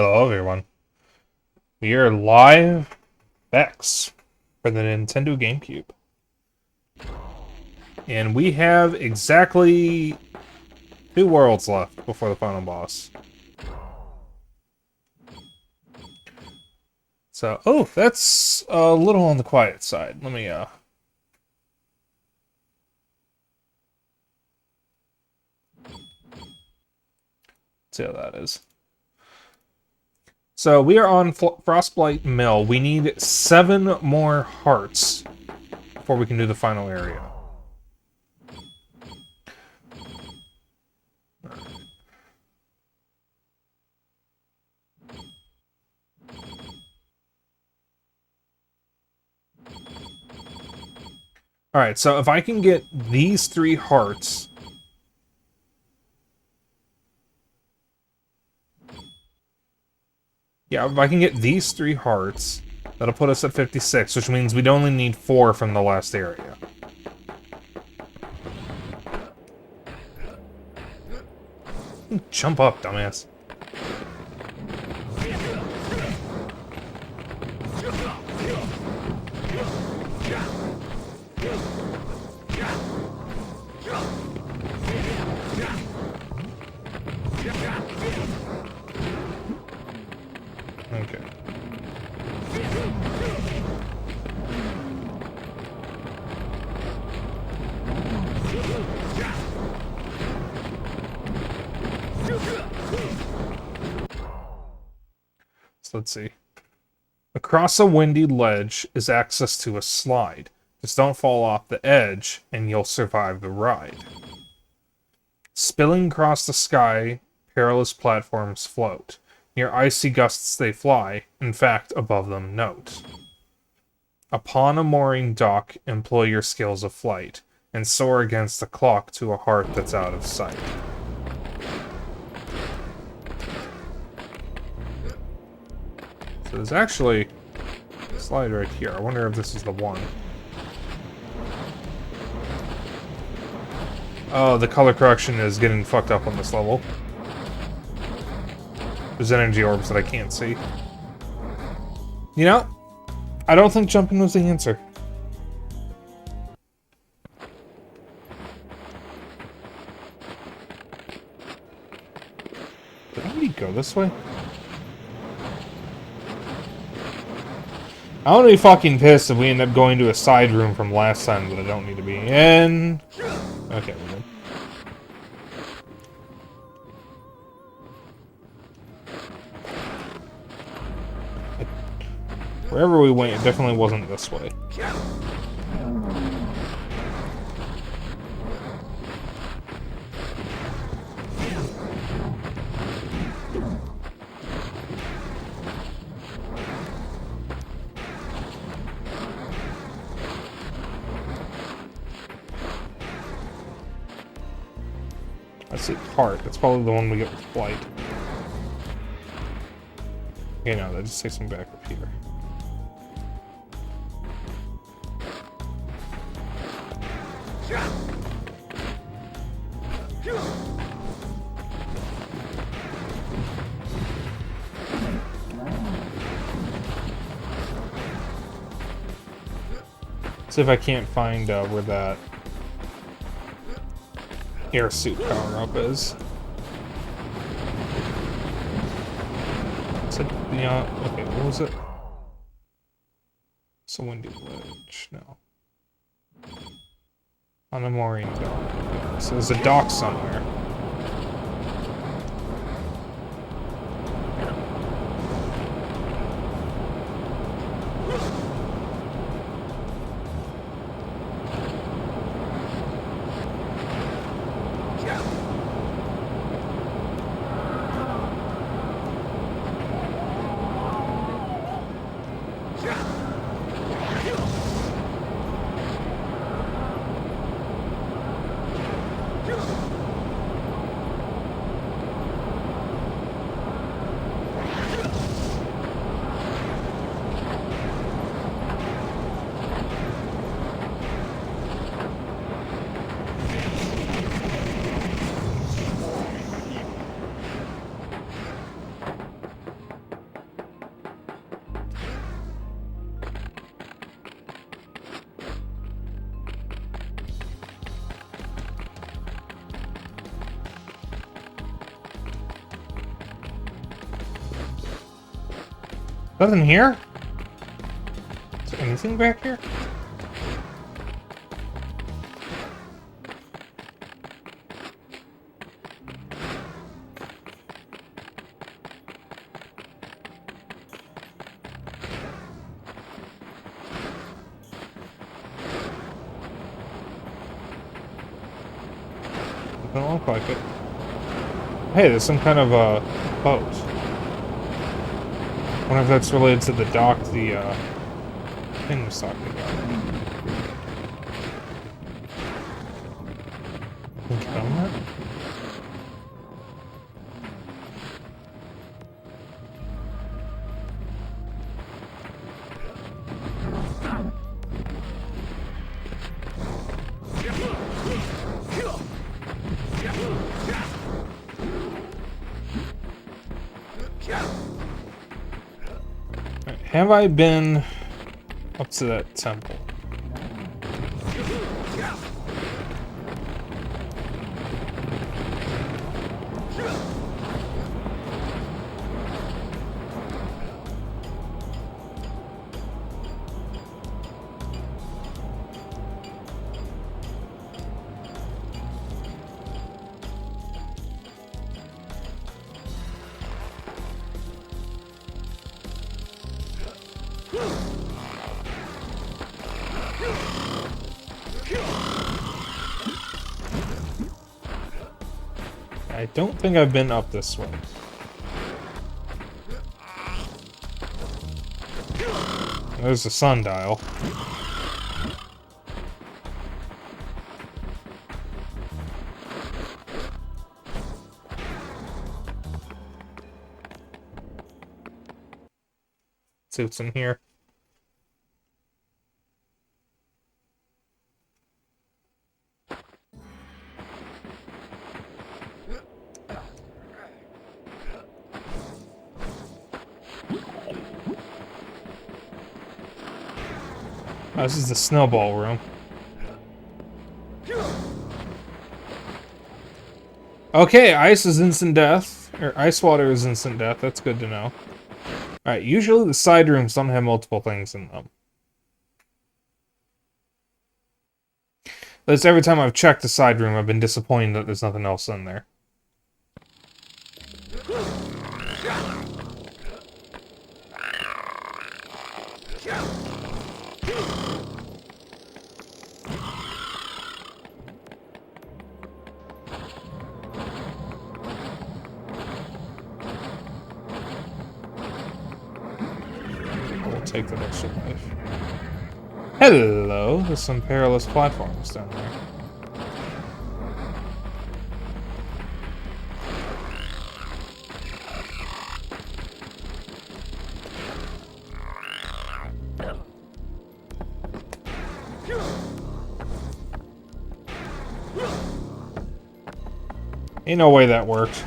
Hello, everyone. We are live Vexx for the Nintendo GameCube. And we have exactly 2 worlds left before the final boss. So, oh, that's a little on the quiet side. Let me, see how that is. So, we are on Frostblight Mill. We need 7 more hearts before we can do the final area. Alright, so if I can get these 3 hearts... Yeah, if I can get these 3 hearts, that'll put us at 56, which means we'd only need 4 from the last area. Jump up, dumbass. Okay. So let's see. Across a windy ledge is access to a slide. Just don't fall off the edge, and you'll survive the ride. Spilling across the sky, perilous platforms float. Near icy gusts they fly, in fact, above them note. Upon a mooring dock, employ your skills of flight, and soar against the clock to a heart that's out of sight. So there's actually a slide right here. I wonder if this is the one. Oh, the color correction is getting fucked up on this level. There's energy orbs that I can't see. You know, I don't think jumping was the answer. Did I already go this way? I'm gonna be fucking pissed if we end up going to a side room from last time that I don't need to be in. Okay, we're good. Wherever we went, it definitely wasn't this way. That's it, heart. That's probably the one we get with flight. Okay, no, that just takes me back up here. See if I can't find where that air suit power-up is. Is it, yeah, okay, what was it? It's a windy ledge, no. On a mooring dock. So there's a dock somewhere. Nothing here? Is there anything back here? Doesn't look like it. Hey, there's some kind of a boat. I wonder if that's related to the dock the thing was talking about. Can you get on that? Have I been up to that temple? I don't think I've been up this way. There's the sundial. Let's see what's in here. Oh, this is the snowball room. Okay, ice is instant death. Or ice water is instant death. That's good to know. Alright, usually the side rooms don't have multiple things in them. That's every time I've checked the side room, I've been disappointed that there's nothing else in there. Take the extra life. Hello, there's some perilous platforms down there. Ain't no way that worked.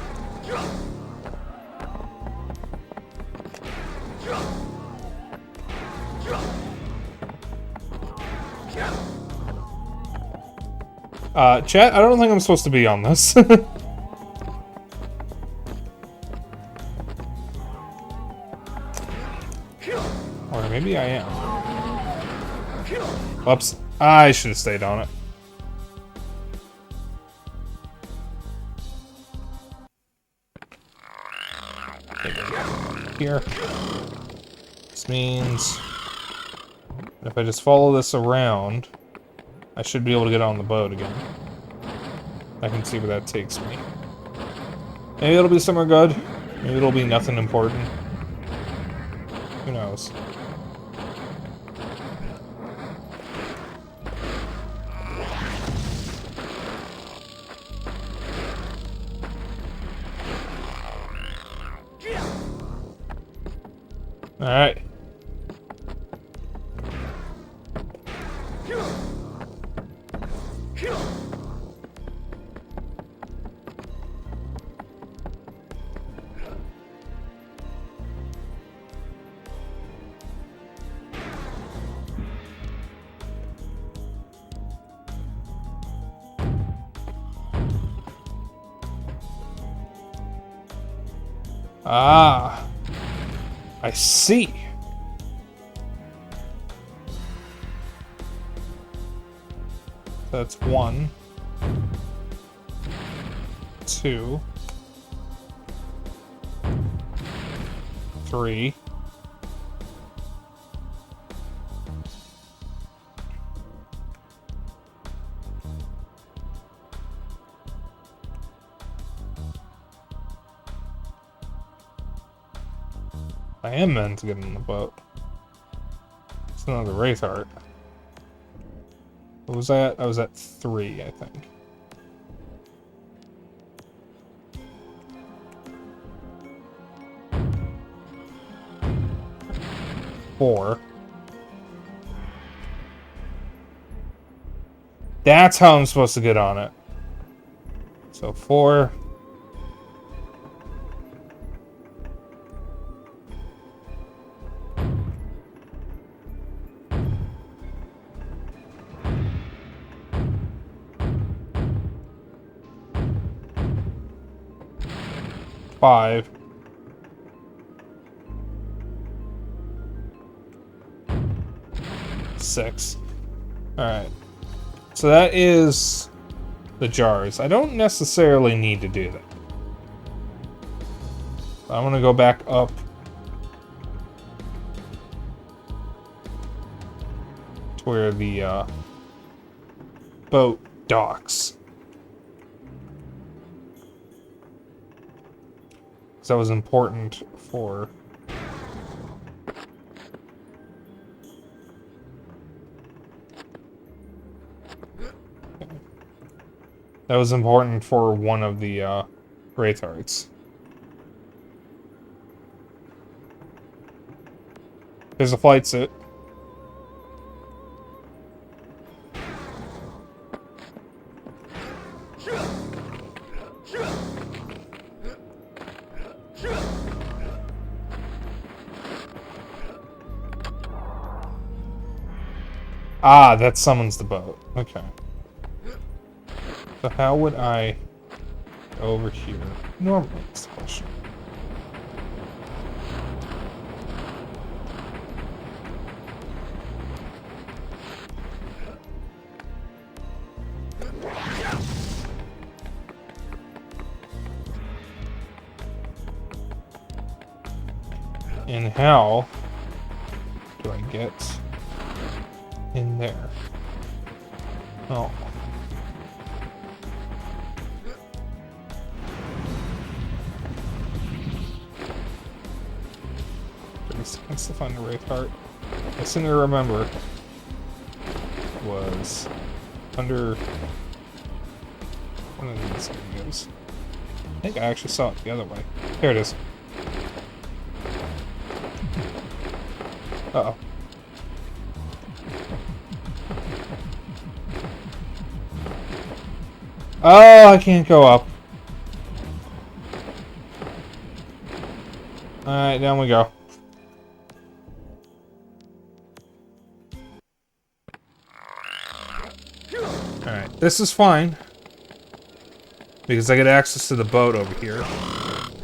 Chat, I don't think I'm supposed to be on this. Or maybe I am. Whoops. I should have stayed on it. Here. This means if I just follow this around, I should be able to get on the boat again. I can see where that takes me. Maybe it'll be somewhere good. Maybe it'll be nothing important. Who knows? Alright. Ah, I see. That's 1, 2, 3. I am meant to get in the boat. It's another Wraith Heart. What was that? I was at 3, I think. Four. That's how I'm supposed to get on it. So 4. Five. 6. Alright. So that is the jars. I don't necessarily need to do that. I'm gonna go back up. To where the boat docks. Because that was important for... That was important for one of the Wraith Hearts. There's a flight suit. Ah, that summons the boat. Okay. So how would I go over here? Normally, is the question. And how do I get in there? Oh. 30 seconds to find the Wraith Heart. I seem to remember was under one of these videos. I think I actually saw it the other way. There it is. Uh-oh. Oh, I can't go up. Alright, down we go. Alright, this is fine. Because I get access to the boat over here.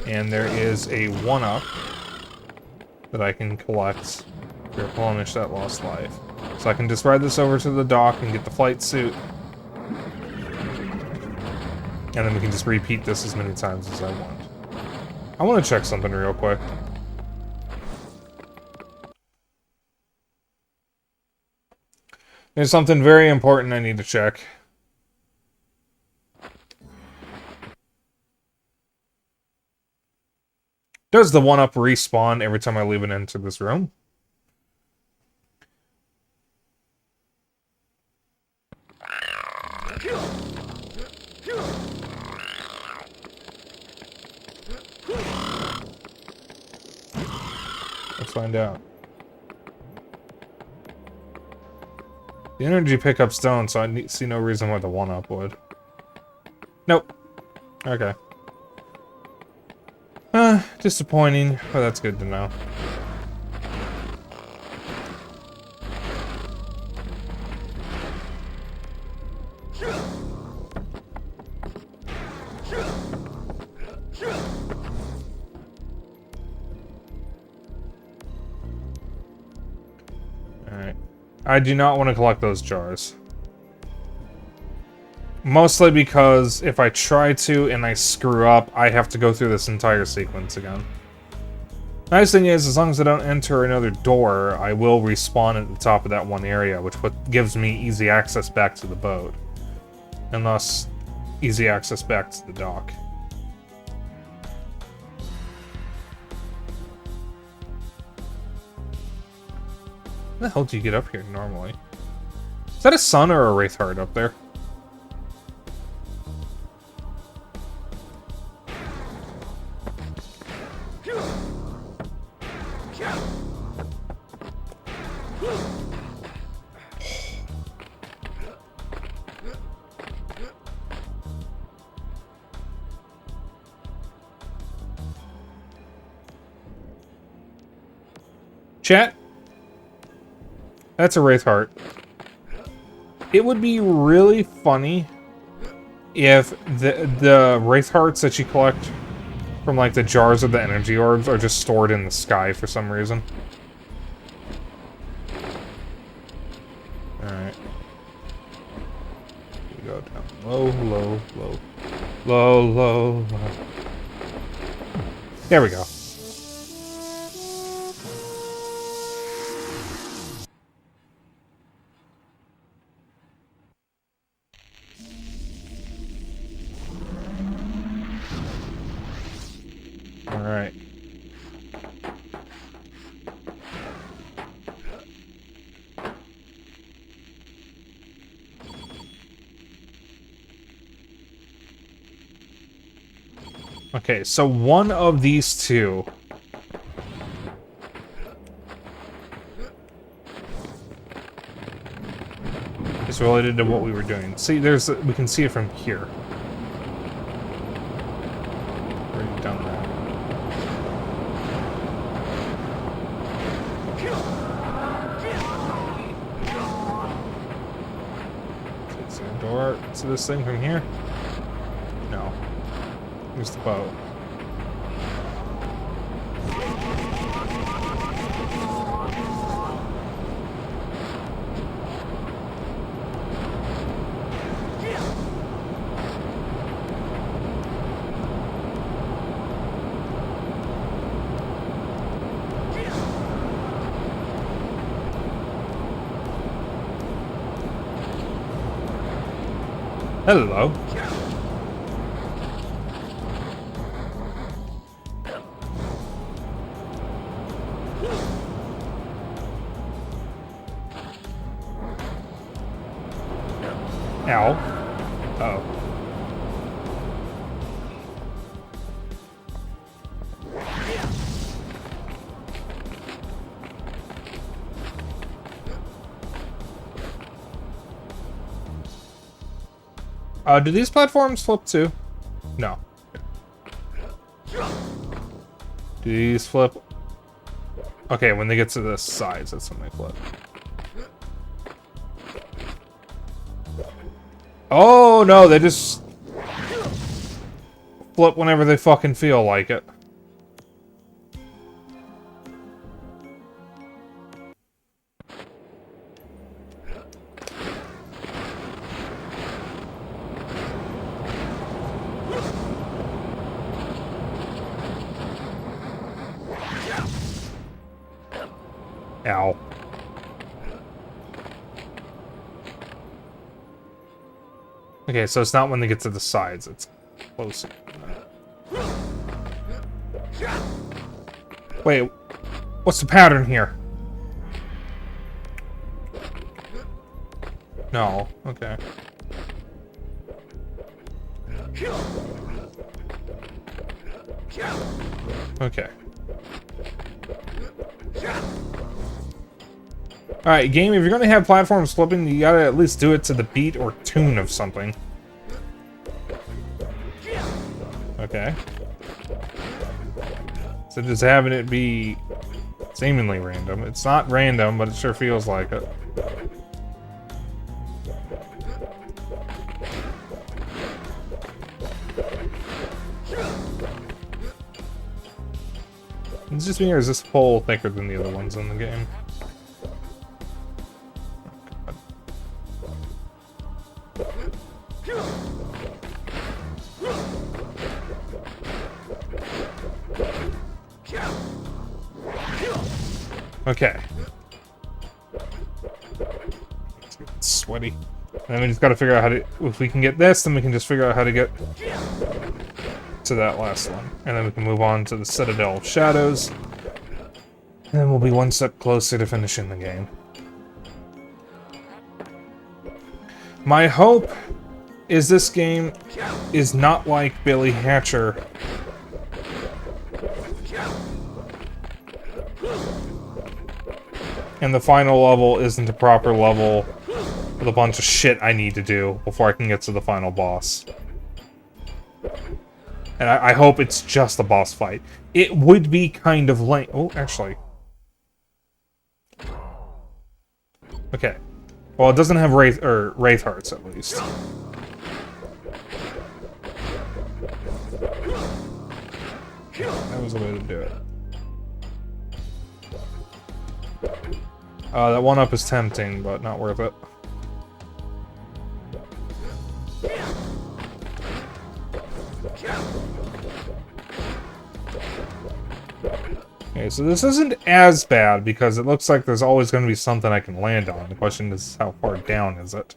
And there is a 1-up that I can collect to replenish that lost life. So I can just ride this over to the dock and get the flight suit. And then we can just repeat this as many times as I want. I want to check something real quick. There's something very important I need to check. Does the 1-up respawn every time I leave it into this room? Let's find out. The energy pickup's down, so I see no reason why the 1-up would. Nope. Okay. Disappointing, but that's good to know. Alright. I do not want to collect those jars. Mostly because if I try to and I screw up, I have to go through this entire sequence again. Nice thing is, as long as I don't enter another door, I will respawn at the top of that one area, which gives me easy access back to the boat. And thus, easy access back to the dock. How the hell do you get up here normally? Is that a sun or a wraith heart up there? Chat? That's a wraith heart. It would be really funny if the wraith hearts that you collect from like the jars of the energy orbs are just stored in the sky for some reason. Alright. We go down low, low, low. Low, low, low. There we go. Alright. Okay, so one of these two is related to what we were doing. See, we can see it from here. Already done that. Is there a door to this thing from here? No. Here's the boat. Hello. Ow. Uh-oh. Do these platforms flip too? No. Do these flip? Okay, when they get to the sides, that's when they flip. Oh, no, they just flip whenever they fucking feel like it. Ow. Okay, so it's not when they get to the sides, it's closer. Wait, what's the pattern here? No, okay. Okay. Alright, game, if you're gonna have platforms flipping, you gotta at least do it to the beat or tune of something. Okay. So just having it be seemingly random. It's not random, but it sure feels like it. It's just me, or is this pole thicker than the other ones in the game? Okay. It's sweaty. And then we just gotta figure out how to... If we can get this, then we can just figure out how to get to that last one. And then we can move on to the Citadel of Shadows. And then we'll be one step closer to finishing the game. My hope is this game is not like Billy Hatcher. And the final level isn't a proper level with a bunch of shit I need to do before I can get to the final boss. And I hope it's just a boss fight. It would be kind of lame. Oh, actually. Okay. Well, it doesn't have Wraith Hearts, at least. That was the way to do it. That one-up is tempting, but not worth it. Okay, so this isn't as bad, because it looks like there's always going to be something I can land on. The question is, how far down is it?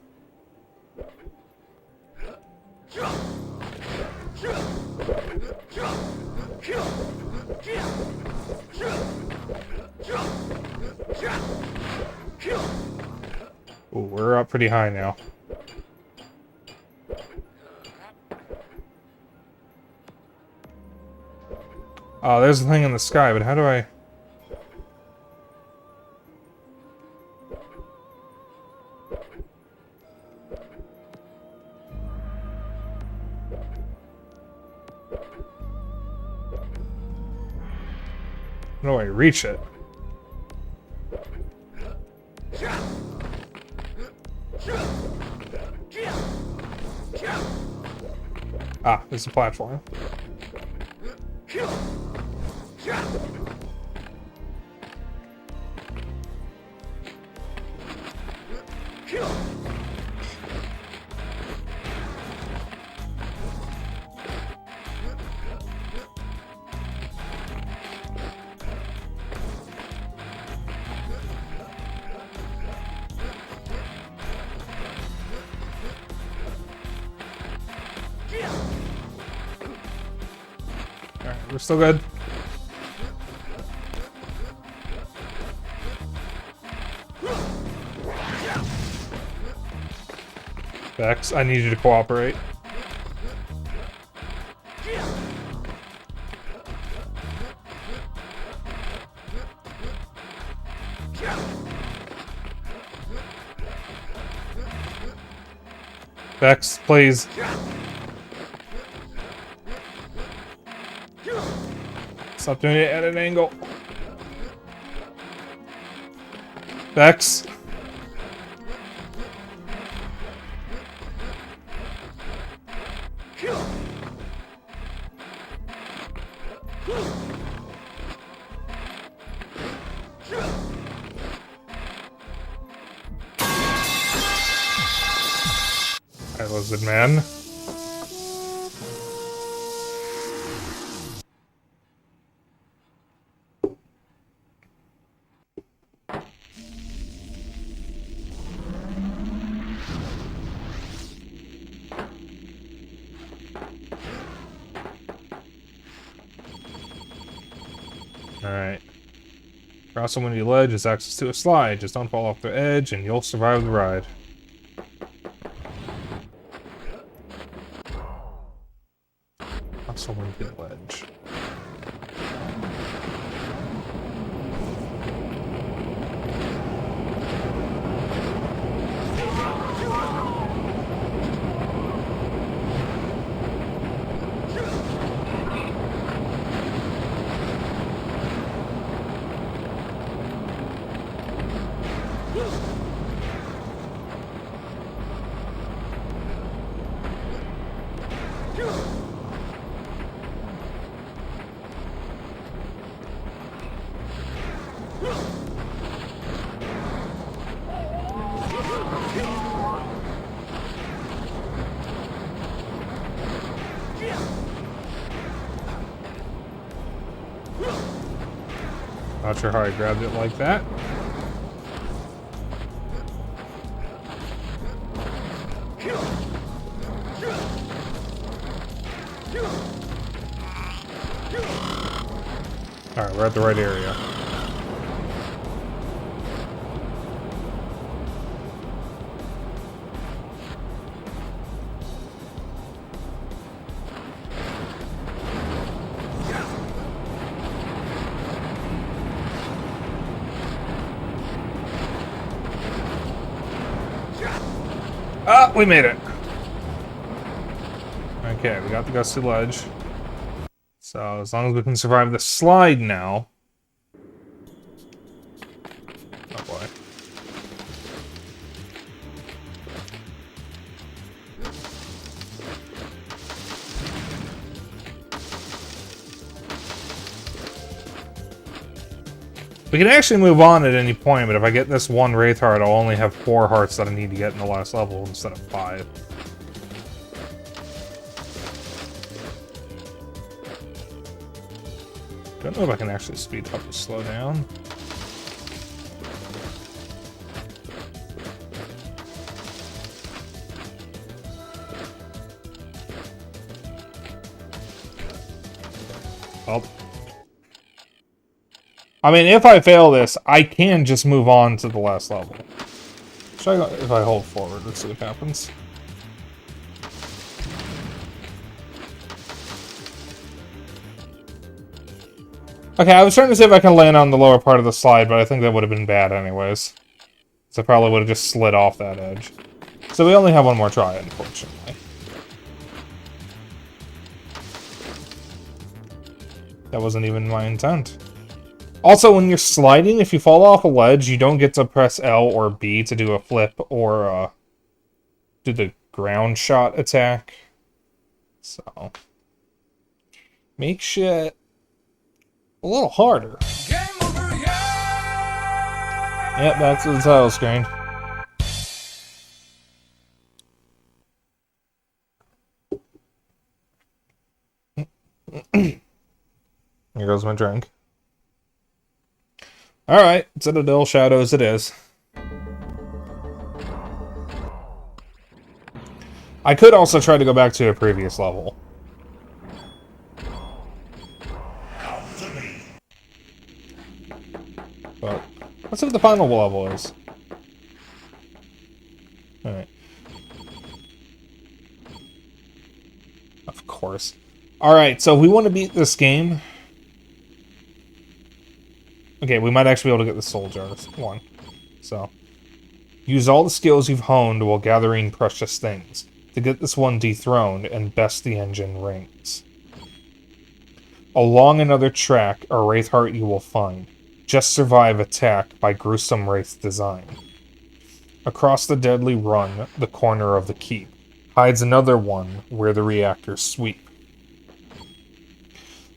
Ooh, we're up pretty high now. Oh, there's the thing in the sky, but how do I... How do I reach it? Ah, there's a platform. Alright, we're still good. Vexx, I need you to cooperate. Vexx, please. Stop doing it at an angle. Vexx. I lizard man. Alright. Cross a windy ledge is access to a slide. Just don't fall off the edge and you'll survive the ride. Cross a windy ledge. Not sure how I grabbed it like that. Alright, we're at the right area. Ah, we made it. Okay, we got the gusty ledge. So as long as we can survive the slide now. Oh boy. We can actually move on at any point, but if I get this one Wraith Heart, I'll only have 4 hearts that I need to get in the last level instead of 5. Don't know if I can actually speed up or slow down. Oh. I mean, if I fail this, I can just move on to the last level. Try if I hold forward, let's see what happens. Okay, I was trying to see if I can land on the lower part of the slide, but I think that would have been bad anyways. So I probably would have just slid off that edge. So we only have one more try, unfortunately. That wasn't even my intent. Also, when you're sliding, if you fall off a ledge, you don't get to press L or B to do a flip or do the ground shot attack. So, make shit a little harder. Game over, yeah! Yep, back to the title screen. Here goes my drink. Alright, Citadel Shadows it is. I could also try to go back to a previous level. But let's see what the final level is. Alright. Of course. Alright, so if we want to beat this game... Okay, we might actually be able to get the soul jars. One. So, use all the skills you've honed while gathering precious things to get this one dethroned and best the engine rings. Along another track, a Wraith Heart you will find. Just survive attack by gruesome Wraith design. Across the deadly run, the corner of the keep, hides another one where the reactors sweep.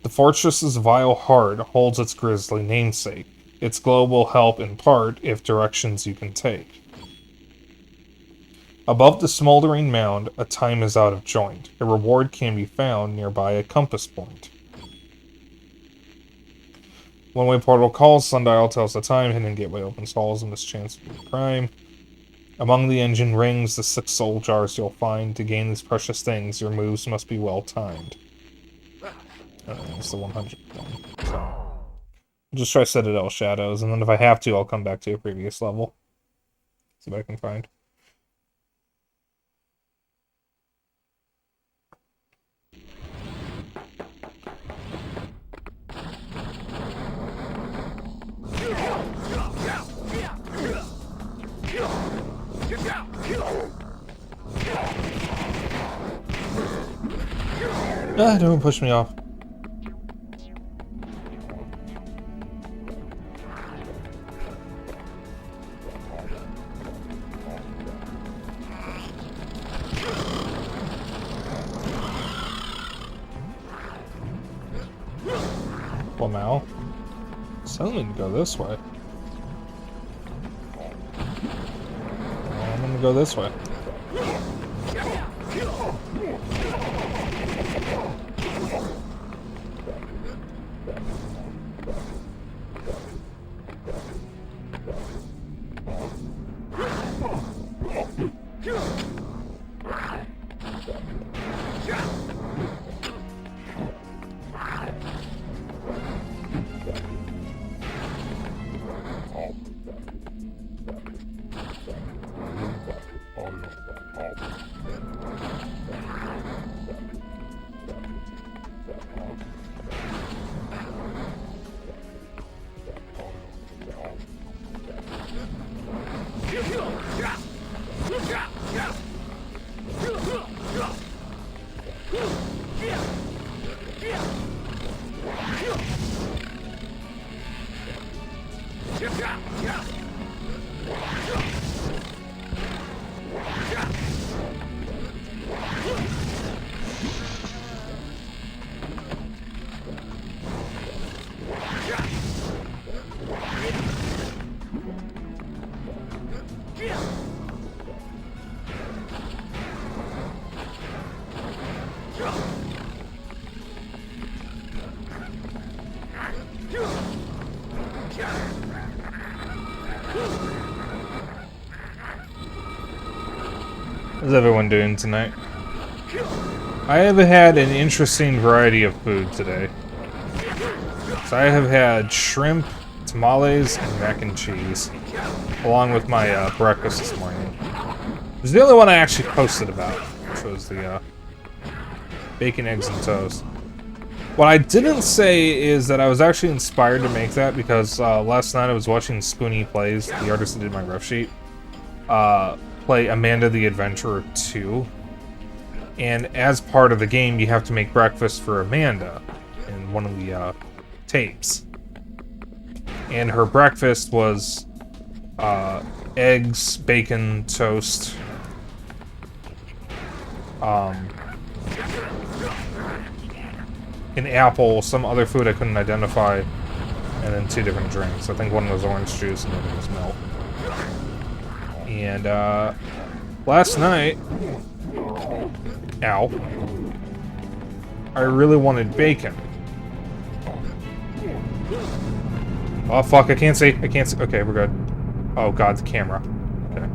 The fortress's vile heart holds its grisly namesake. Its glow will help in part if directions you can take. Above the smoldering mound, a time is out of joint. A reward can be found nearby a compass point. One-way portal calls, sundial tells the time, hidden gateway opens halls, and mischance of crime. Among the engine rings, the 6 soul jars you'll find. To gain these precious things, your moves must be well timed. It's the 100 one. So, I'll just try Citadel Shadows, and then if I have to, I'll come back to a previous level. See what I can find. Ah, don't push me off. Well, now, something to go this way. I'm gonna go this way. How's everyone doing tonight? I have had an interesting variety of food today. So I have had shrimp, tamales, and mac and cheese, along with my breakfast this morning. It was the only one I actually posted about, which was the bacon, eggs, and toast. What I didn't say is that I was actually inspired to make that because last night I was watching Spoony Plays, the artist that did my ref sheet, play Amanda the Adventurer 2. And as part of the game, you have to make breakfast for Amanda in one of the tapes. And her breakfast was eggs, bacon, toast, an apple, some other food I couldn't identify, and then 2 different drinks. I think one was orange juice and the other was milk. And last night, ow, I really wanted bacon. Oh fuck, I can't see. Okay, we're good. Oh god, the camera. Okay.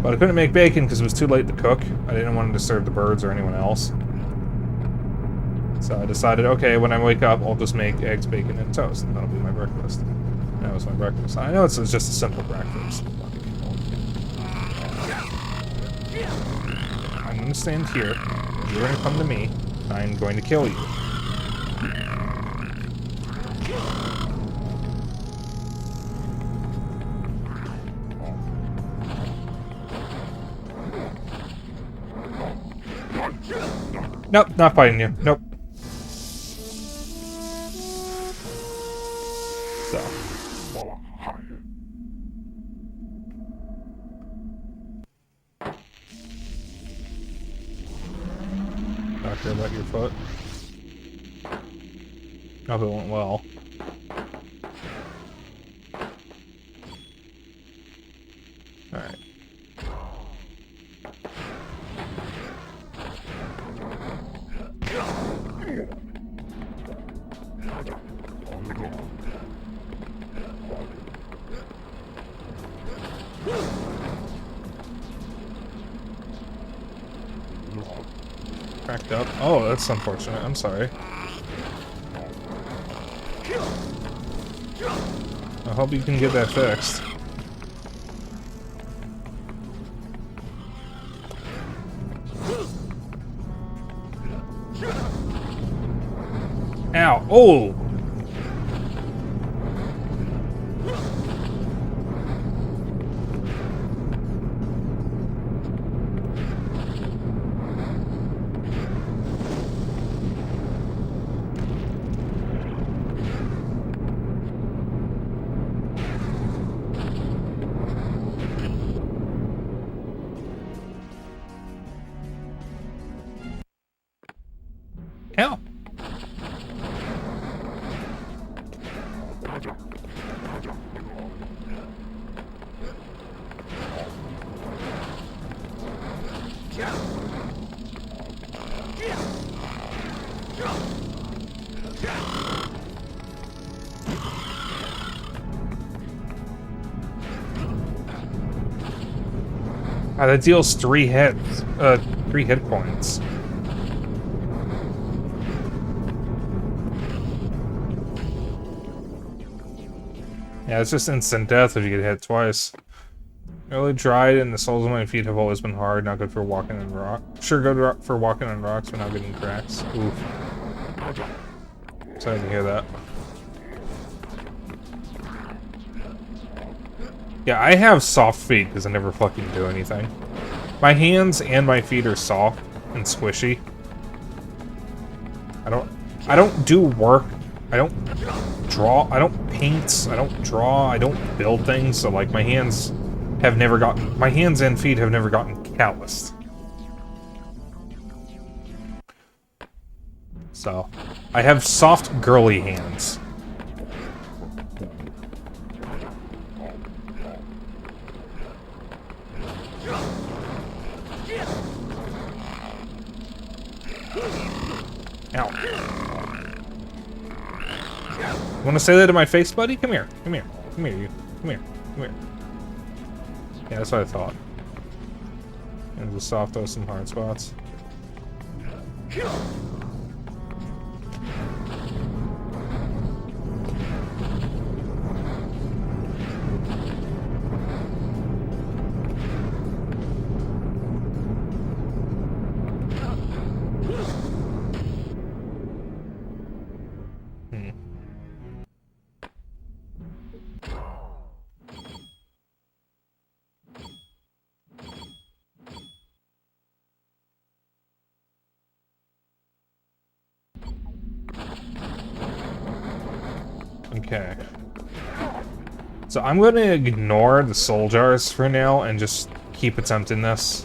But I couldn't make bacon because it was too late to cook. I didn't want to disturb the birds or anyone else. So I decided, okay, when I wake up, I'll just make eggs, bacon, and toast, and that'll be my breakfast. That was my breakfast. I know it's just a simple breakfast. I'm going to stand here. You're going to come to me. I'm going to kill you. Nope, not fighting you. Nope. So. Not sure about your foot. Hope it went well. Alright. Cracked up. Oh, that's unfortunate. I'm sorry. I hope you can get that fixed. Ow. Oh! Hell. That deals 3 hits, 3 hit points. Yeah, it's just instant death if you get hit twice. Early dried and the soles of my feet have always been hard, not good for walking on rock. Sure good for walking on rocks, but not getting cracks. Oof. Sorry to hear that. Yeah, I have soft feet because I never fucking do anything. My hands and my feet are soft and squishy. I don't do work. I don't draw. I don't paint. I don't draw. I don't build things. So like my hands and feet have never gotten calloused. So I have soft, girly hands. Ow. You want to say that to my face, buddy? Come here. Come here. Come here, you. Come here. Come here. Yeah, that's what I thought. And just soft dose some hard spots. Okay. So I'm going to ignore the soul jars for now and just keep attempting this.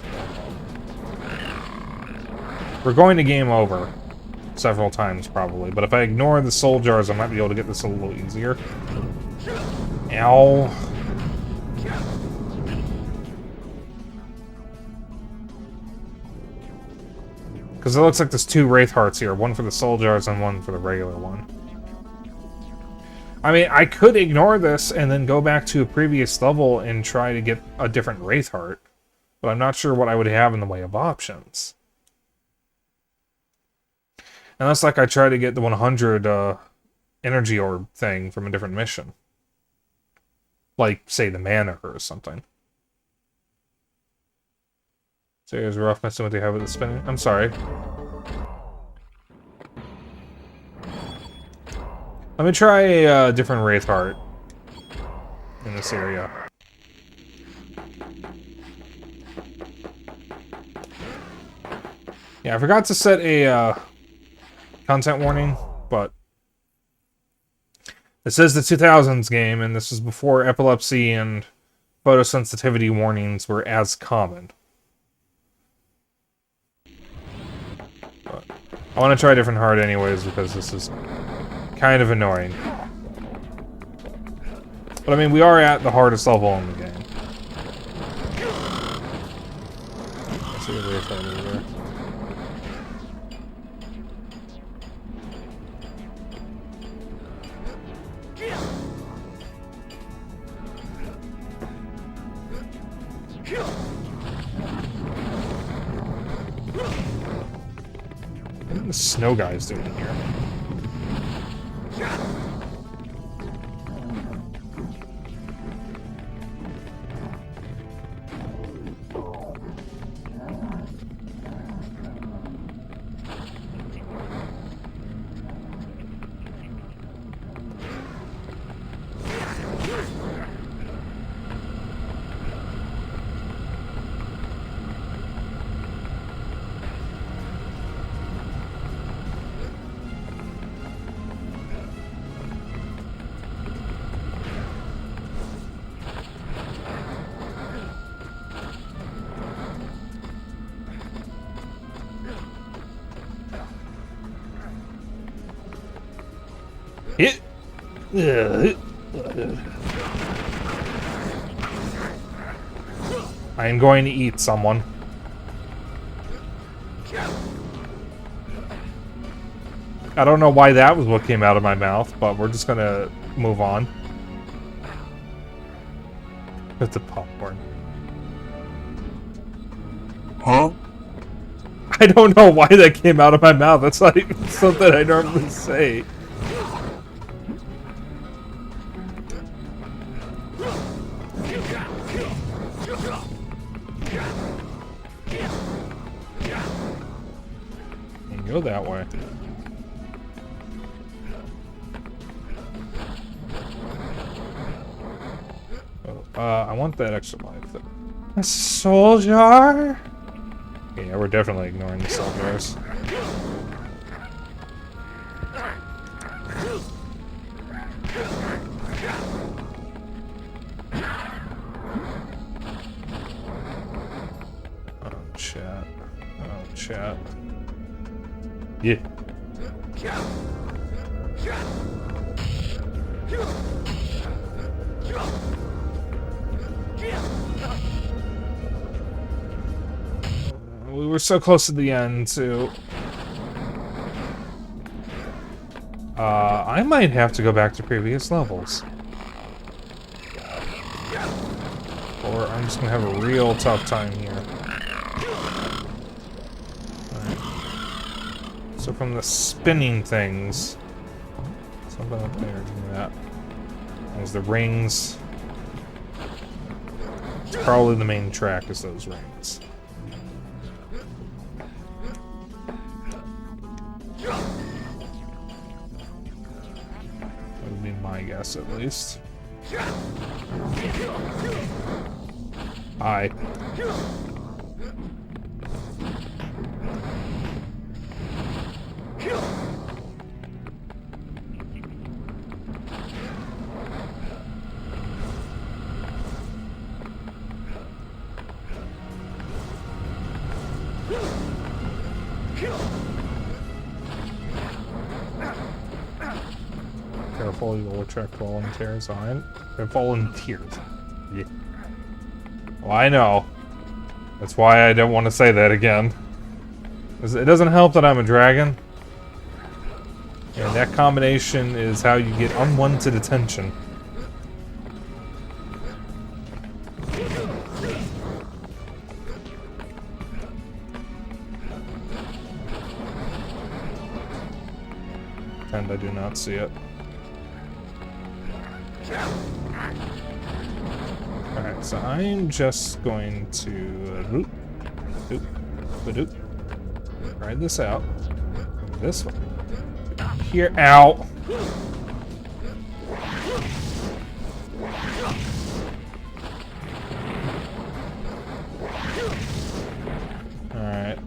We're going to game over several times probably, but if I ignore the soul jars, I might be able to get this a little easier. Ow. Because it looks like there's two Wraith Hearts here, one for the soul jars and one for the regular one. I mean, I could ignore this and then go back to a previous level and try to get a different Wraith Heart, but I'm not sure what I would have in the way of options. Unless, like, I try to get the 100 energy orb thing from a different mission. Like, say, the mana or something. So here's rough messing with the habit of spinning. I'm sorry. Let me try a different Wraith Heart in this area. Yeah, I forgot to set a content warning, but this is the 2000s game, and this is before epilepsy and photosensitivity warnings were as common. But I want to try a different heart anyways, because this is kind of annoying. But I mean, we are at the hardest level in the game. Let's see what we're over there. What are the snow guys doing here? I am going to eat someone. I don't know why that was what came out of my mouth, but we're just gonna move on. It's a popcorn. Huh? I don't know why that came out of my mouth. That's not even something I normally say. Go that way. Oh, I want that extra life. A soul jar? Yeah, we're definitely ignoring the soul jars. Oh, chat. Oh, chat. Yeah. We were so close to the end, too. I might have to go back to previous levels. Or I'm just gonna have a real tough time here. So from the spinning things, something up there, give me that. There's the rings. It's probably the main track is those rings. That would be my guess, at least. Hi. Careful, you will attract volunteers on it. Volunteers. Yeah. Well, I know. That's why I don't want to say that again. It doesn't help that I'm a dragon. And that combination is how you get unwanted attention. And I do not see it. Alright, so I'm just going to ride this out. This way. Here, ow! Alright.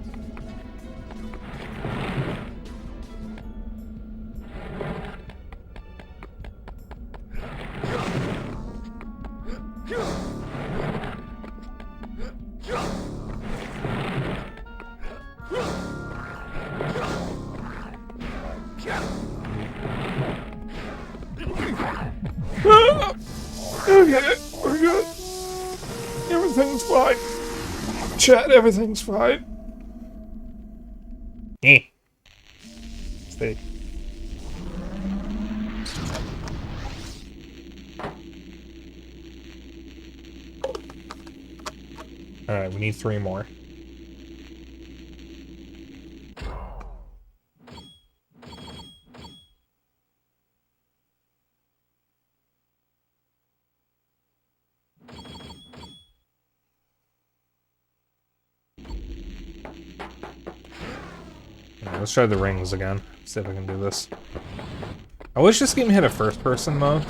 Okay, we're good. Everything's fine. Chat, everything's fine. Stay. Alright, we need 3 more. Let's try the rings again. See if I can do this. I wish this game had a first-person mode.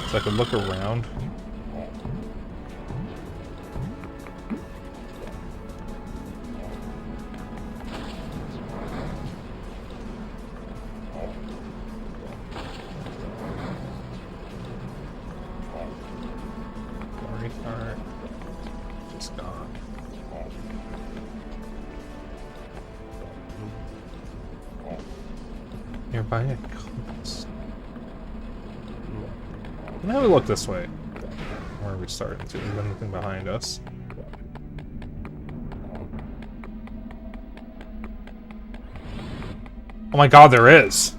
So I could look around. Just gone. Nearby a compass. Can I have a look this way? Where are we starting to? Is there anything behind us? Oh my god, there is!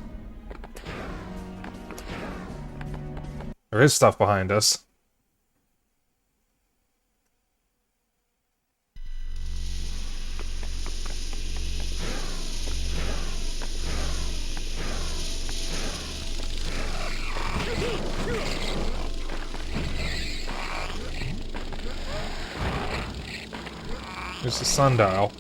There is stuff behind us. There's a sundial.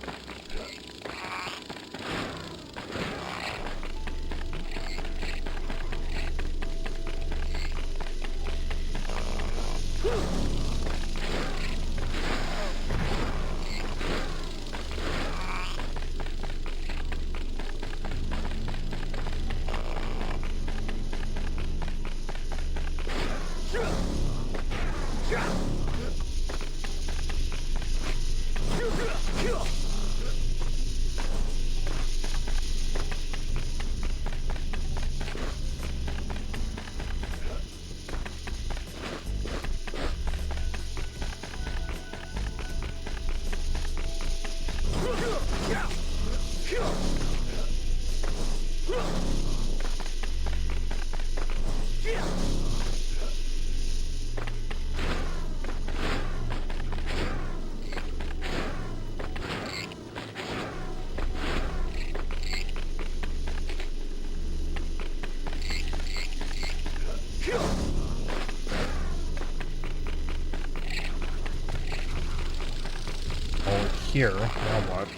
here. Now what?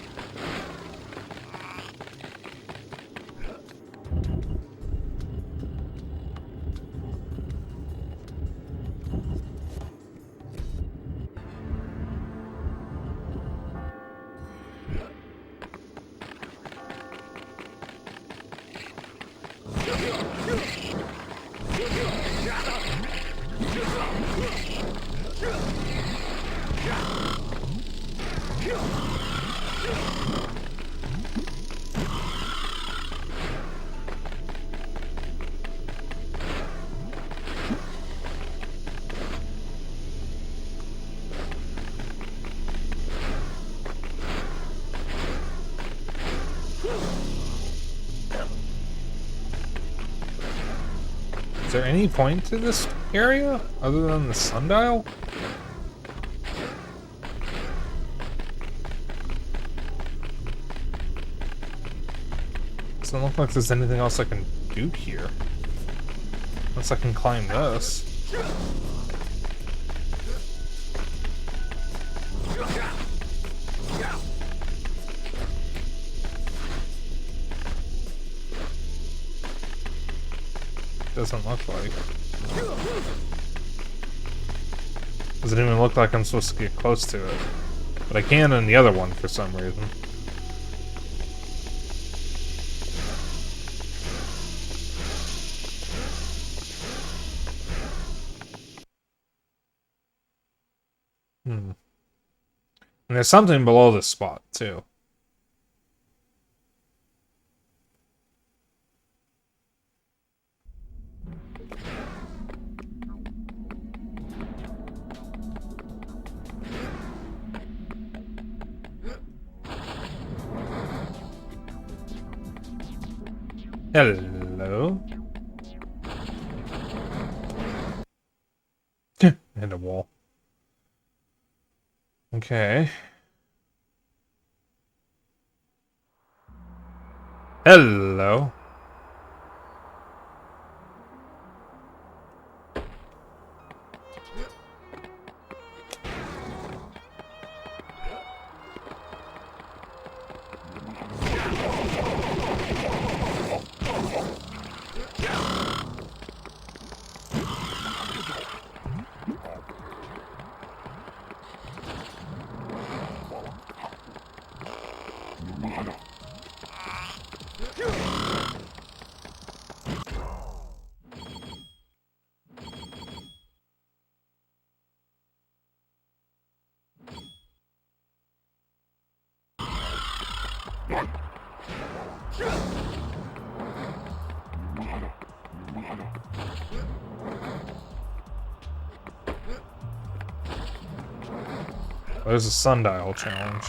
Is there any point to this area other than the sundial? Doesn't look like there's anything else I can do here. Unless I can climb this. Doesn't look like. Doesn't even look like I'm supposed to get close to it. But I can in the other one for some reason. And there's something below this spot, too. Hello? Hit a wall. Okay. Hello? There's a sundial challenge.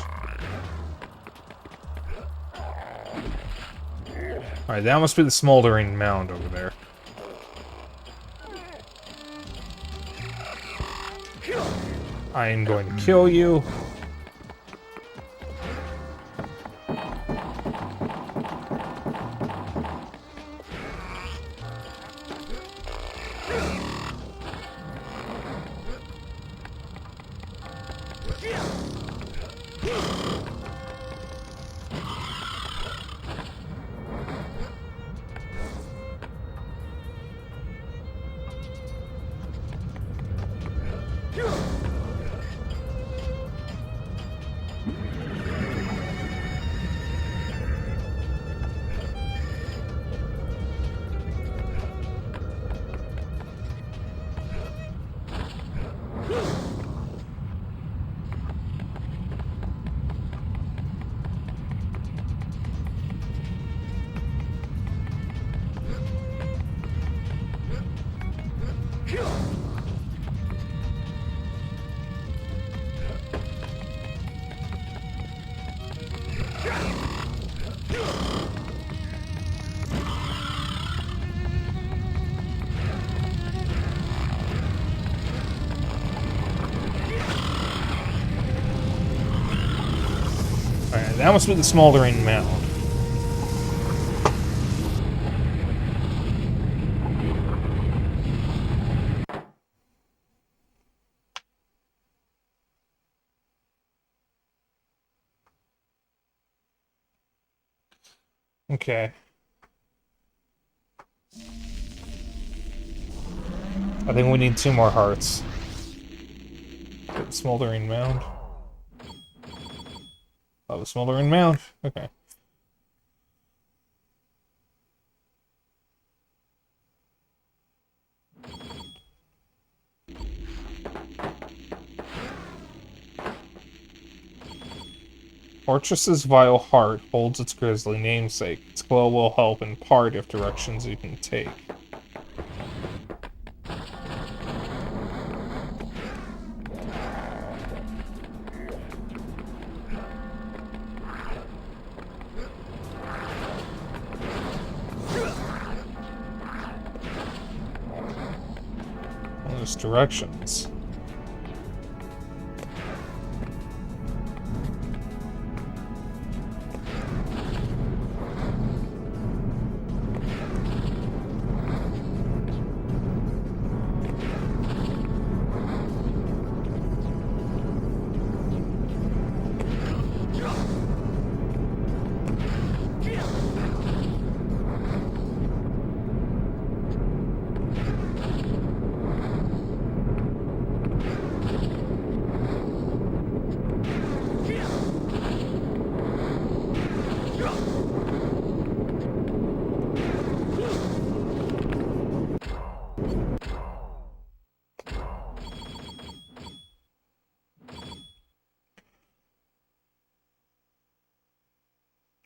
Alright, that must be the smoldering mound over there. I am going to kill you. Alright, that must be the smoldering mound. Okay. I think we need 2 more hearts. Get the smoldering mound. Oh, the smoldering mound. Okay. Fortress's vile heart holds its grisly namesake. Its glow will help in part if directions you can take. Well, there's directions.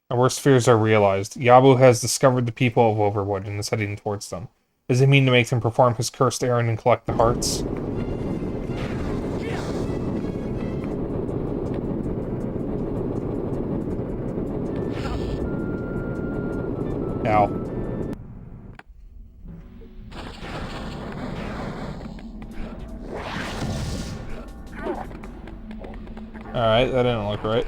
Our worst fears are realized. Yabu has discovered the people of Overwood and is heading towards them. Does he mean to make them perform his cursed errand and collect the hearts? Ow. Alright, that didn't look right.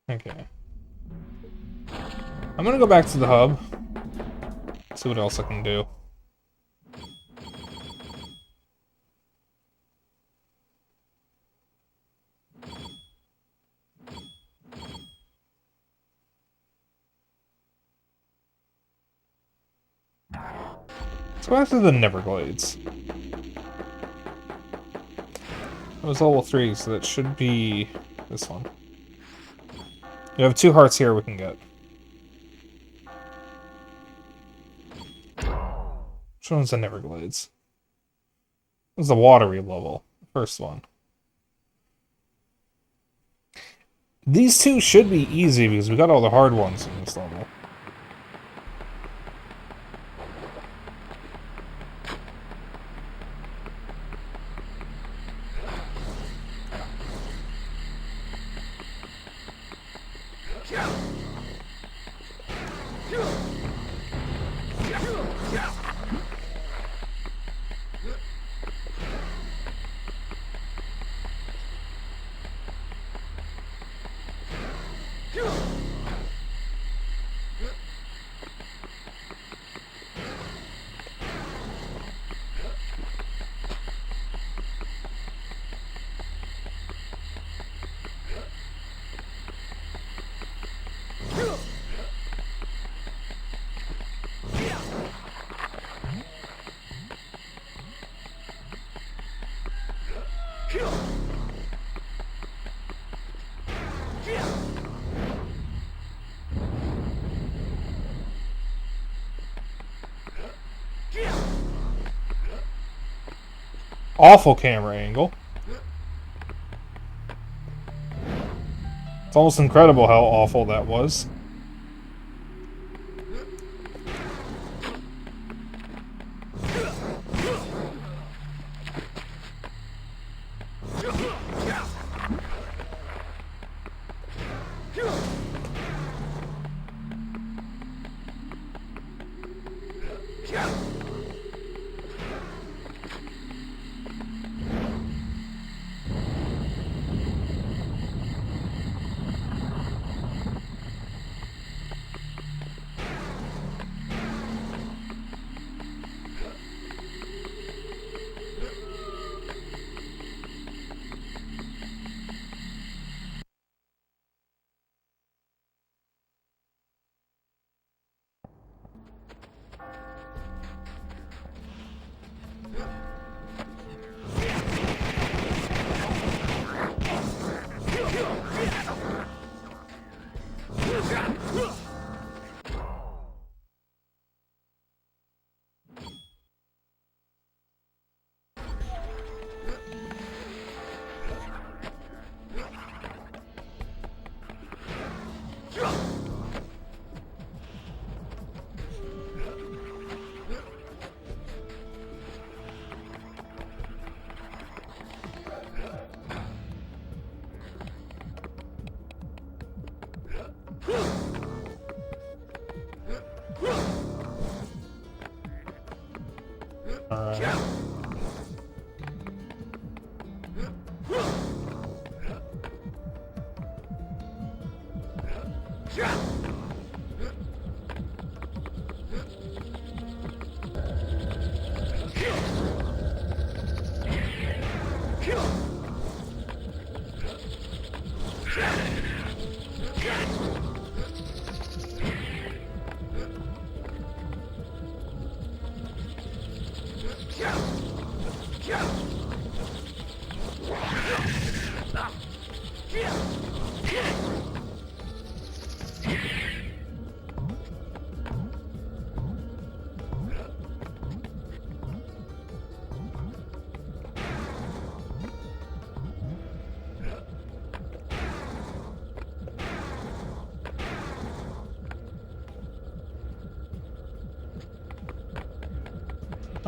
Okay. I'm gonna go back to the hub. See what else I can do. Let's go after the Neverglades. It was level 3, so that should be this one. You have 2 hearts here we can get. Which one's the Neverglades? This is the watery level. First one. These 2 should be easy because we got all the hard ones in this level. Awful camera angle. It's almost incredible how awful that was.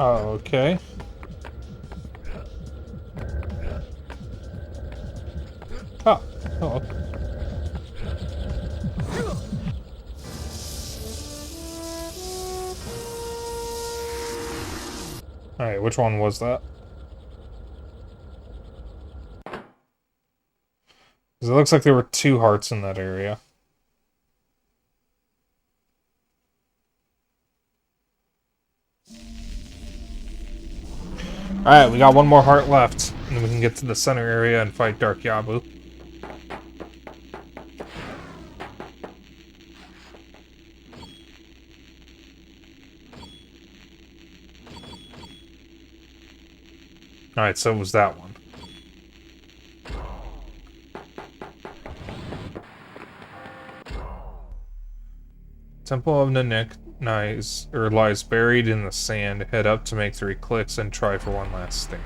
Oh, okay. Oh, hello. Alright, which one was that? Because it looks like there were 2 hearts in that area. Alright, we got 1 more heart left. And then we can get to the center area and fight Dark Yabu. Alright, so it was that one. Temple of Nanek lies buried in the sand. Head up to make 3 clicks and try for one last stand.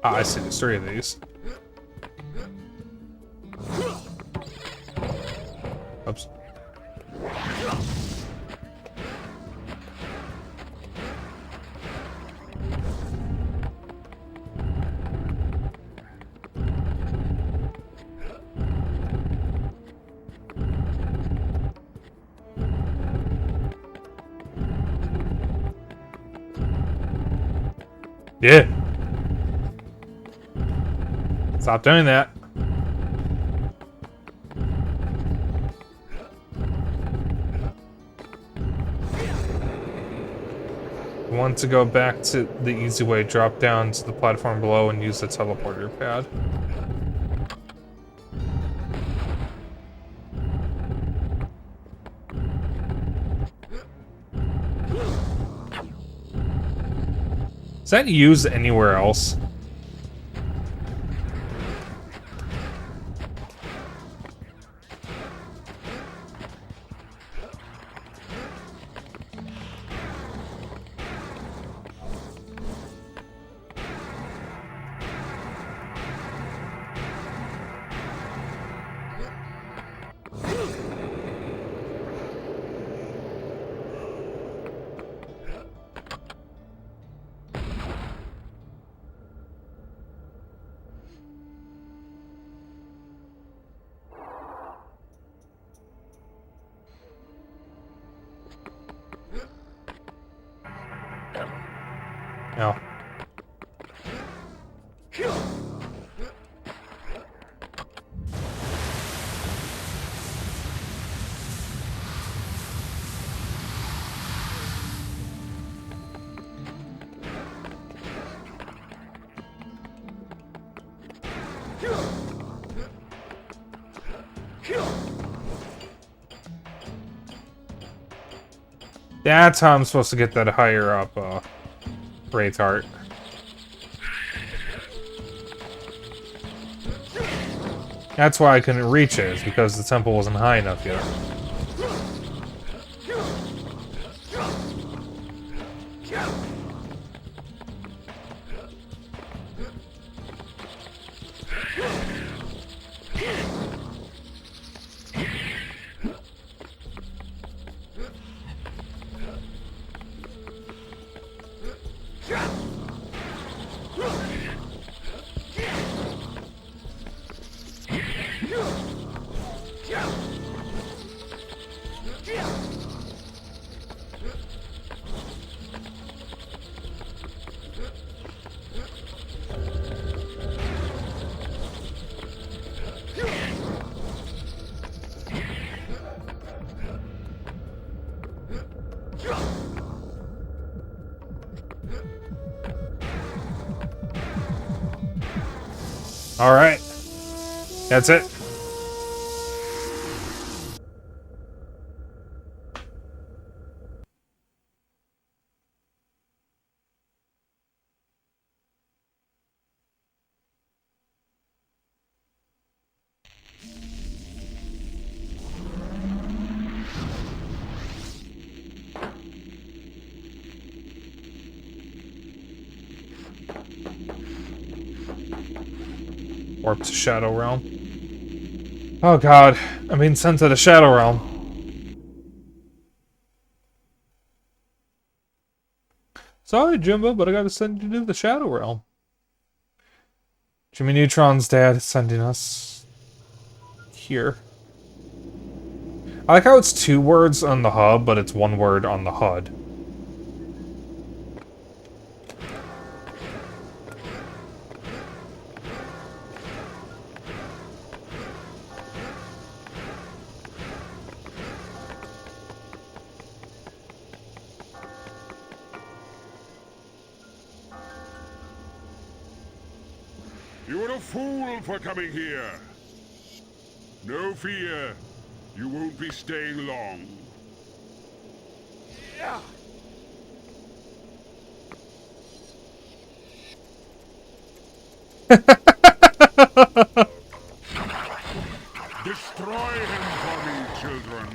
Ah, I see. There's 3 of these. Oops. Yeah. Stop doing that. I want to go back to the easy way. Drop down to the platform below and use the teleporter pad. Is that used anywhere else? No. That's how I'm supposed to get that higher up, Wraith Heart. That's why I couldn't reach it, is because the temple wasn't high enough yet. Alright. That's it. Warp to Shadow Realm. Oh god, I'm being sent to the Shadow Realm. Sorry, Jimbo, but I gotta send you to the Shadow Realm. Jimmy Neutron's dad is sending us here. I like how it's 2 words on the hub, but it's 1 word on the HUD. You are a fool for coming here. No fear. You won't be staying long. Destroy him for me, children.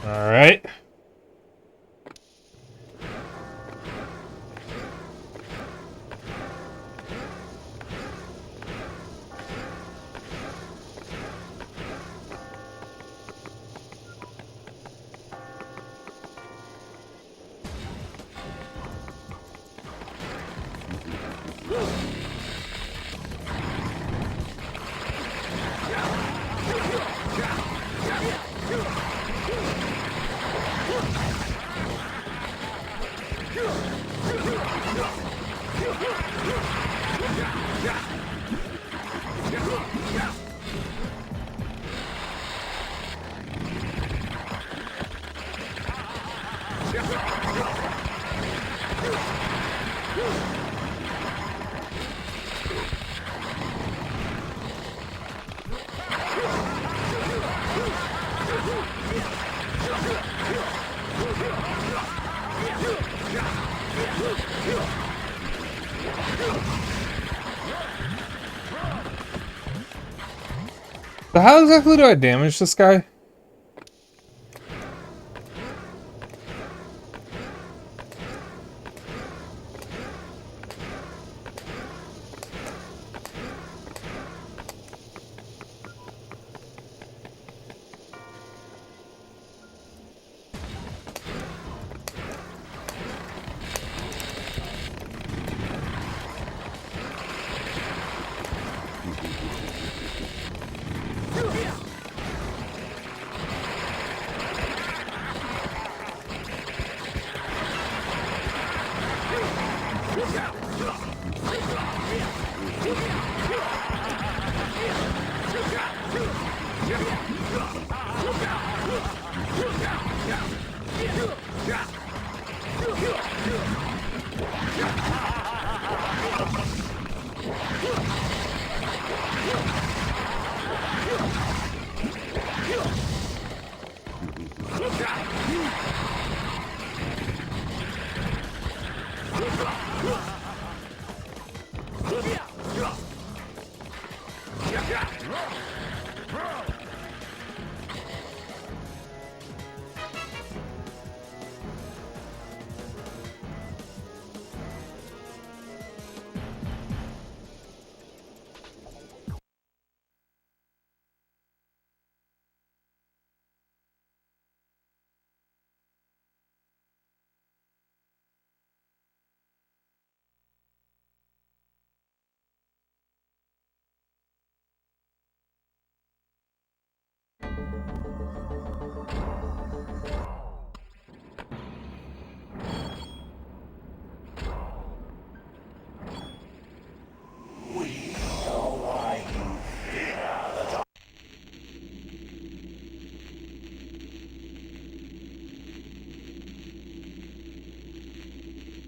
Alright. So how exactly do I damage this guy?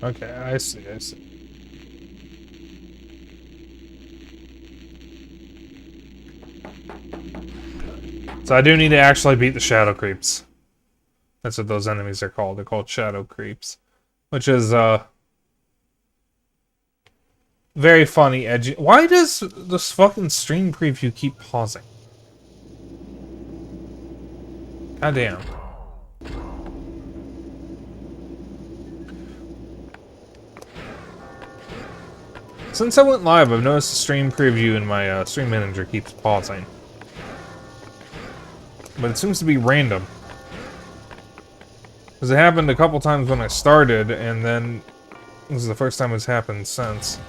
Okay, I see, I see. So I do need to actually beat the shadow creeps. That's what those enemies are called. They're called shadow creeps. Which is, very funny, edgy. Why does this fucking stream preview keep pausing? God damn. Since I went live, I've noticed the stream preview in my stream manager keeps pausing. But it seems to be random. Because it happened a couple times when I started, and then this is the first time it's happened since.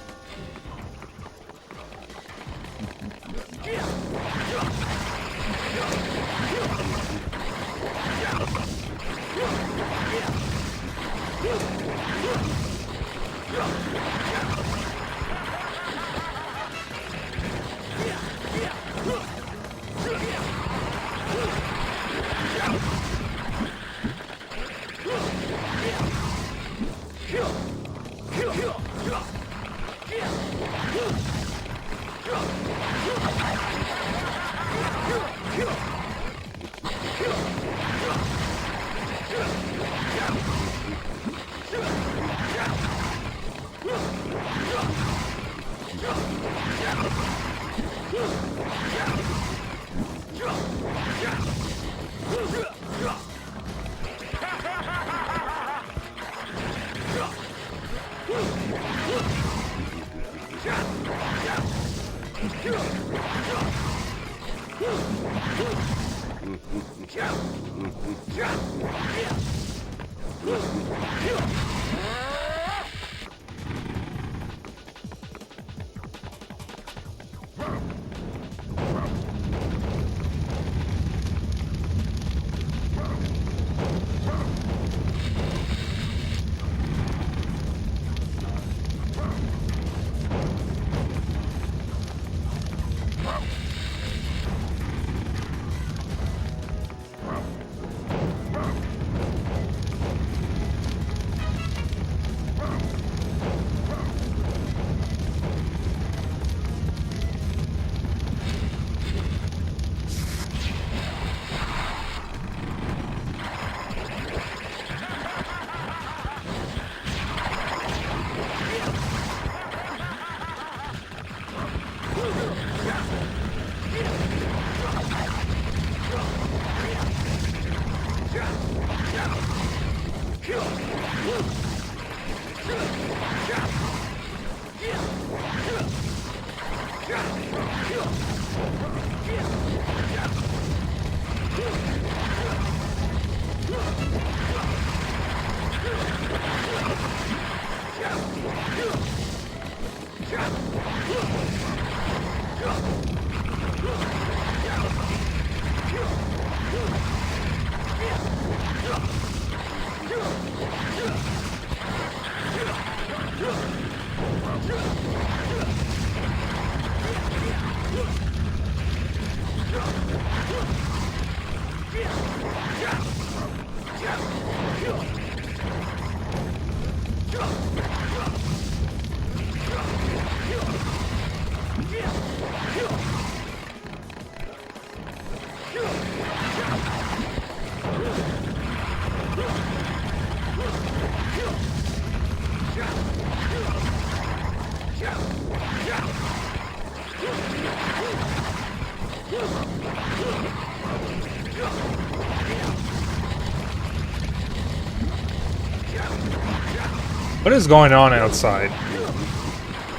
What is going on outside?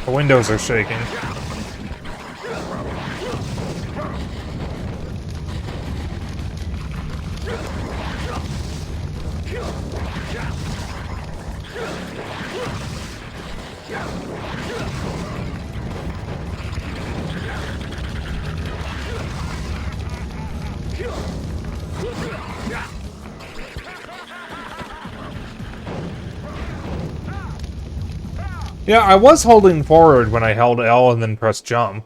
The windows are shaking. Yeah, I was holding forward when I held L and then pressed jump.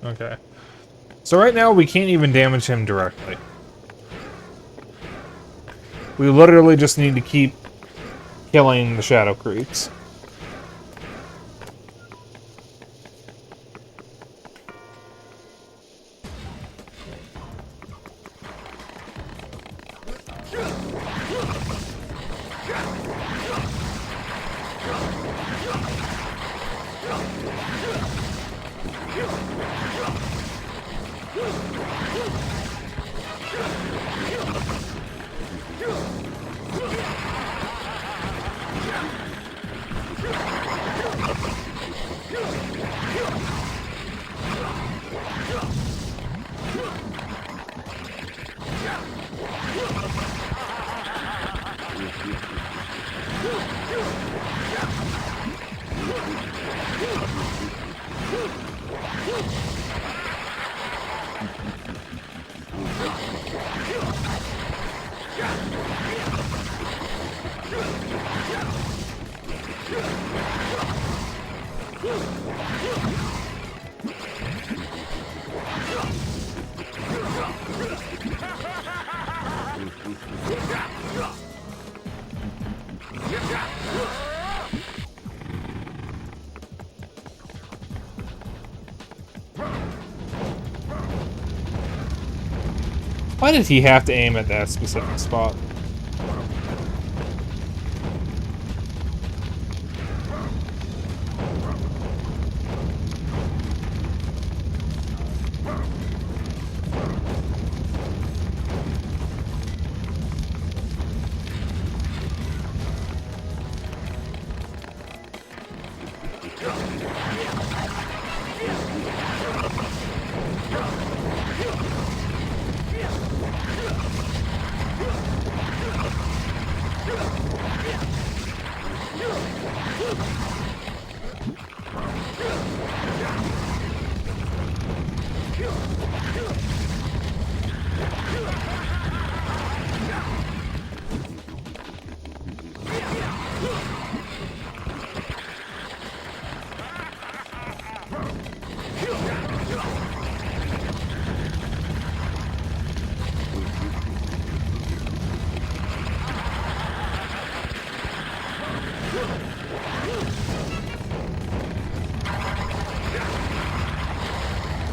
Okay. So right now, we can't even damage him directly. We literally just need to keep killing the shadow creeps. Why did he have to aim at that specific spot?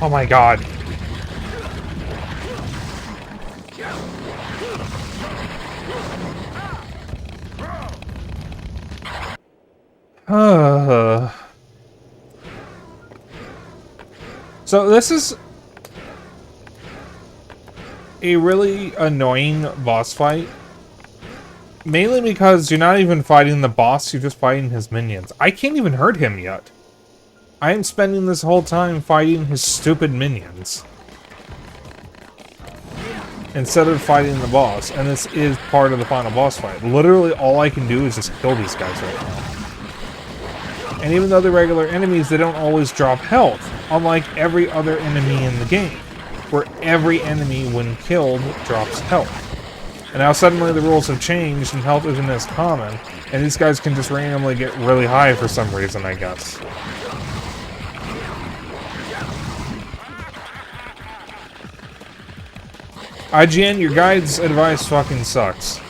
Oh my god. So this is a really annoying boss fight. Mainly because you're not even fighting the boss, you're just fighting his minions. I can't even hurt him yet. I am spending this whole time fighting his stupid minions instead of fighting the boss, and this is part of the final boss fight. Literally all I can do is just kill these guys right now. And even though they're regular enemies, they don't always drop health, unlike every other enemy in the game, where every enemy, when killed, drops health. And now suddenly the rules have changed and health isn't as common, and these guys can just randomly get really high for some reason, I guess. IGN, your guide's advice fucking sucks.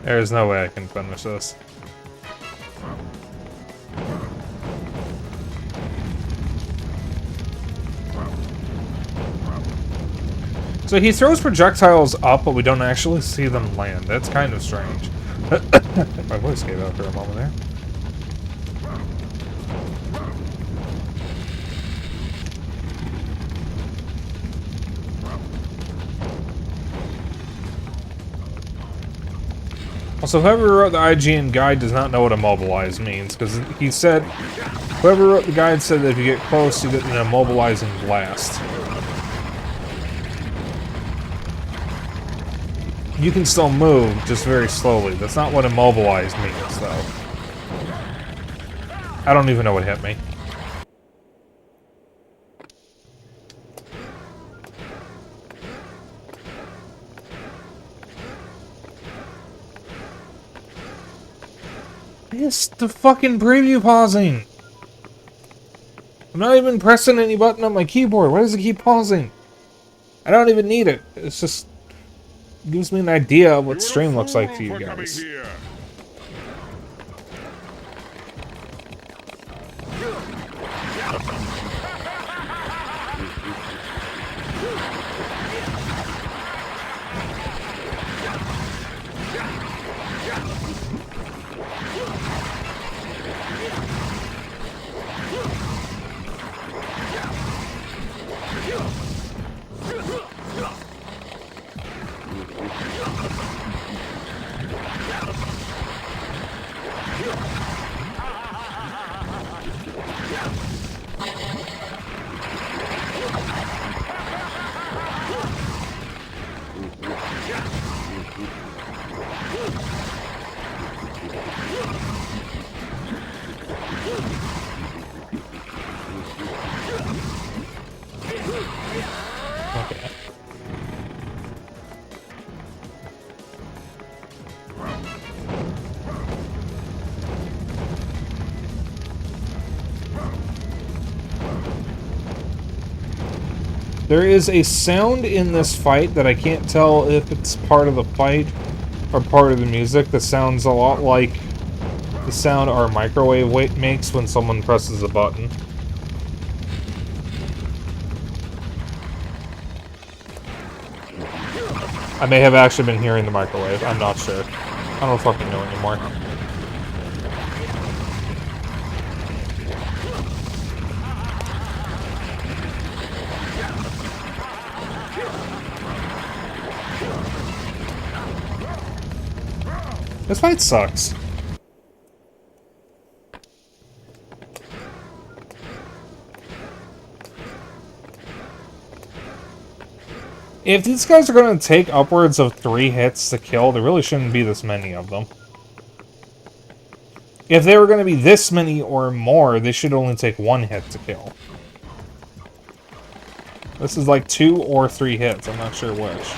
There's no way I can finish this. So he throws projectiles up, but we don't actually see them land. That's kind of strange. My voice gave out for a moment there. Also, whoever wrote the IGN guide does not know what immobilize means, because he said, whoever wrote the guide said that if you get close, you get an immobilizing blast. You can still move, just very slowly. That's not what immobilize means, though. I don't even know what hit me. It's the fucking preview pausing! I'm not even pressing any button on my keyboard. Why does it keep pausing? I don't even need it. It's just gives me an idea of what stream looks like to you guys. Okay. There is a sound in this fight that I can't tell if it's part of the fight or part of the music that sounds a lot like the sound our microwave makes when someone presses a button. I may have actually been hearing the microwave, I'm not sure. I don't fucking know anymore. This fight sucks. If these guys are going to take upwards of 3 hits to kill, there really shouldn't be this many of them. If they were going to be this many or more, they should only take 1 hit to kill. This is like 2 or 3 hits, I'm not sure which.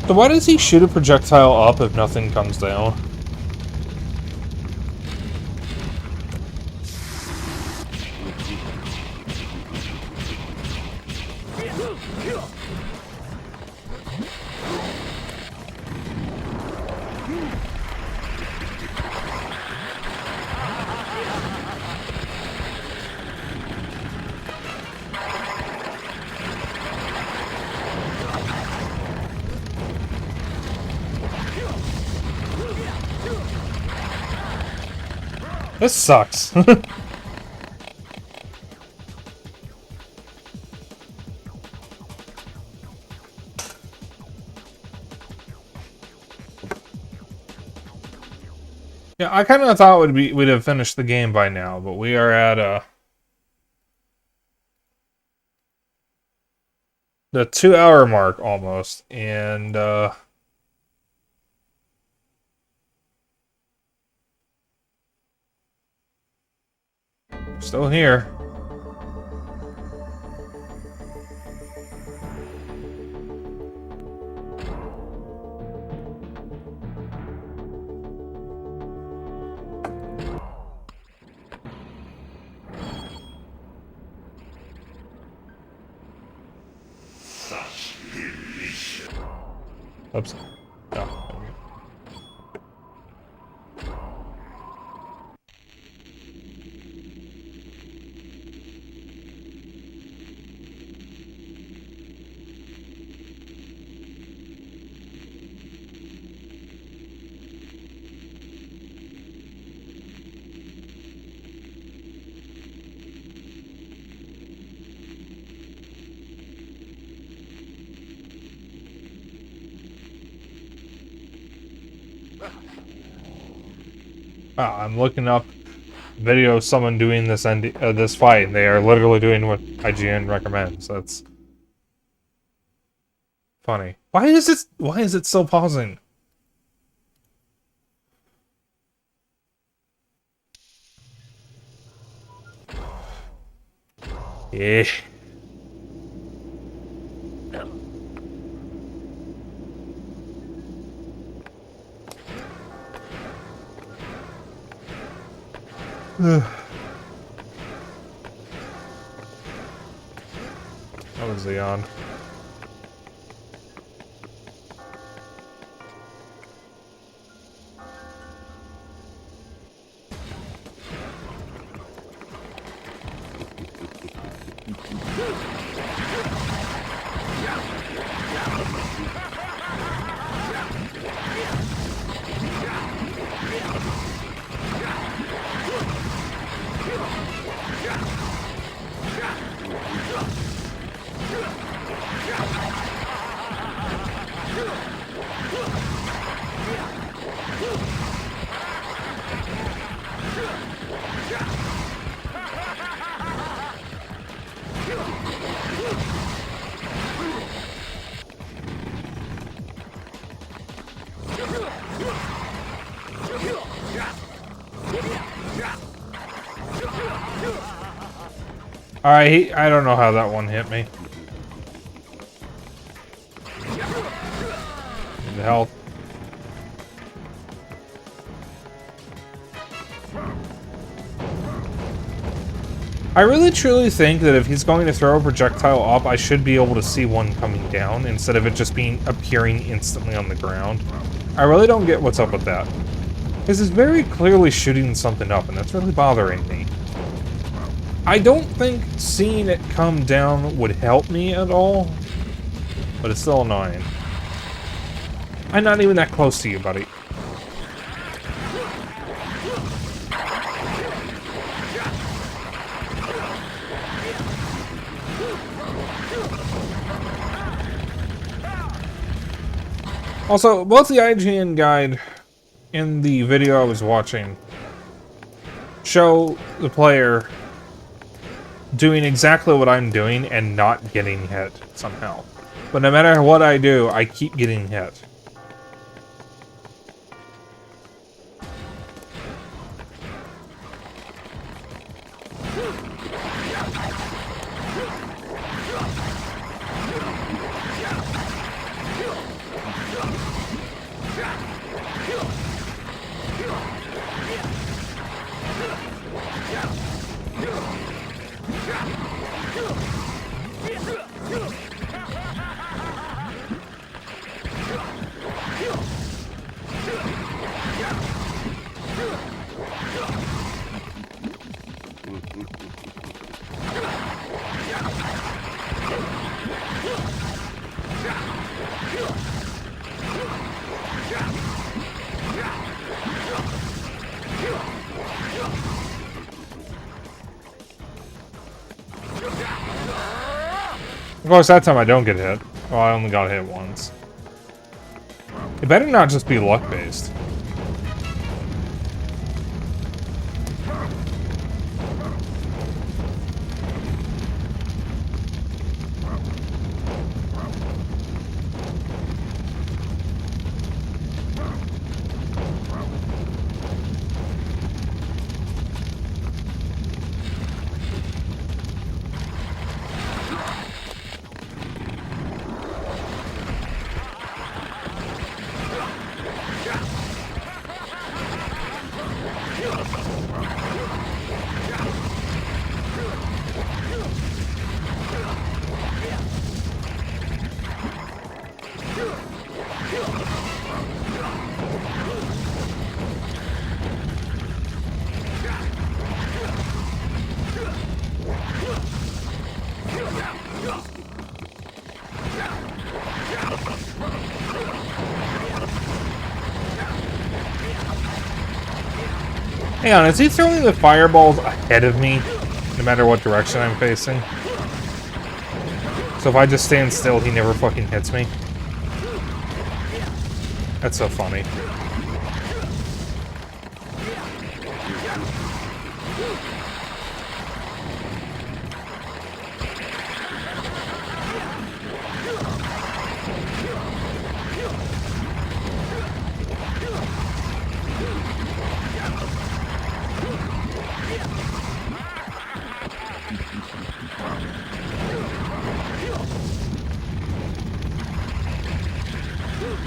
So why does he shoot a projectile up if nothing comes down? This sucks. Yeah, I kind of thought we'd have finished the game by now, but we are at the 2-hour mark almost, and still here. Oops. Oh. Wow, I'm looking up video of someone doing this this fight, and they are literally doing what IGN recommends. That's funny. Why is it still pausing? Yeah. That was the yawn. Alright, I don't know how that one hit me. Need the health. I really truly think that if he's going to throw a projectile up, I should be able to see one coming down instead of it just appearing instantly on the ground. I really don't get what's up with that. Because it's very clearly shooting something up, and that's really bothering me. I don't think seeing it come down would help me at all, but it's still annoying. I'm not even that close to you, buddy. Also, both the IGN guide and the video I was watching show the player doing exactly what I'm doing and not getting hit somehow. But no matter what I do, I keep getting hit. Of course, that time I don't get hit. Well, I only got hit once. It better not just be luck-based. Hang on, is he throwing the fireballs ahead of me, no matter what direction I'm facing? So if I just stand still, he never fucking hits me? That's so funny.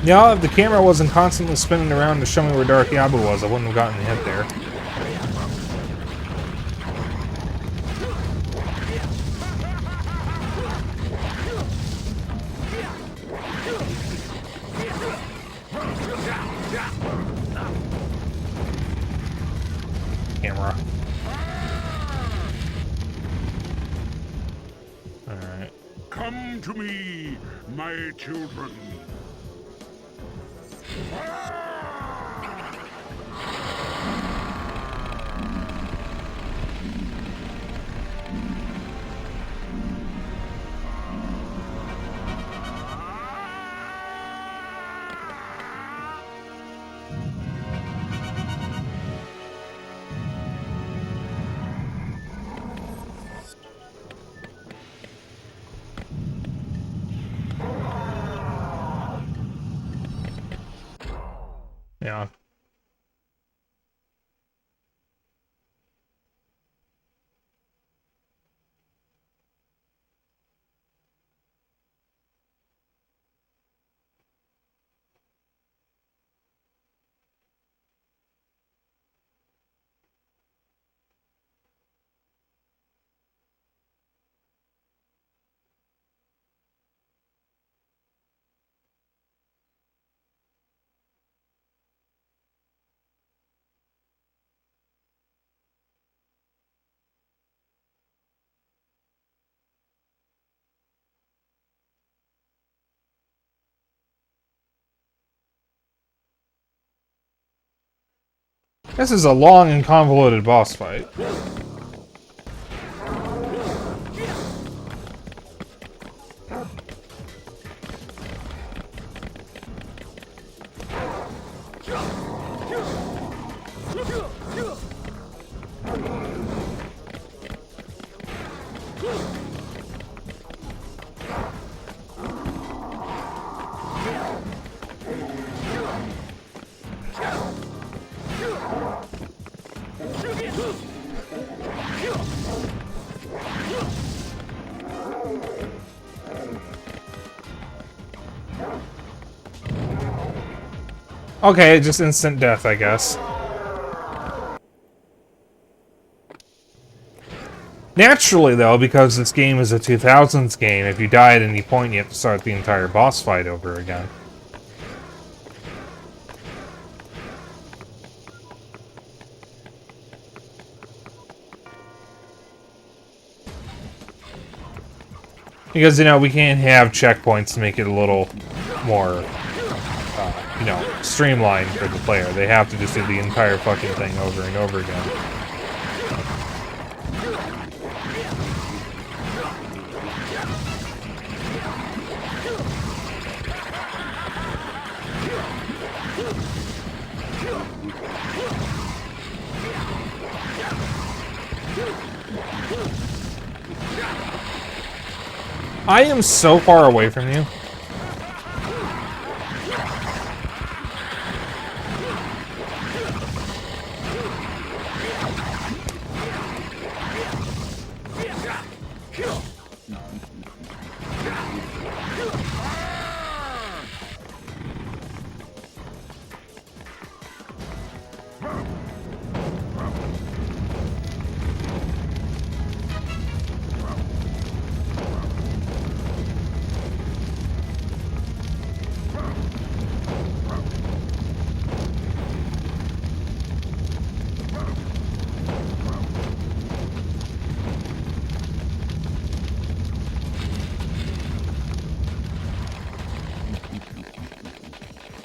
Yeah, if the camera wasn't constantly spinning around to show me where Dark Yabu was, I wouldn't have gotten hit there. Camera. Alright. Come to me, my children. Yeah. This is a long and convoluted boss fight. Okay, just instant death, I guess. Naturally, though, because this game is a 2000s game, if you die at any point, you have to start the entire boss fight over again. Because, you know, we can't have checkpoints to make it a little more, you know, streamlined for the player. They have to just do the entire fucking thing over and over again. I am so far away from you.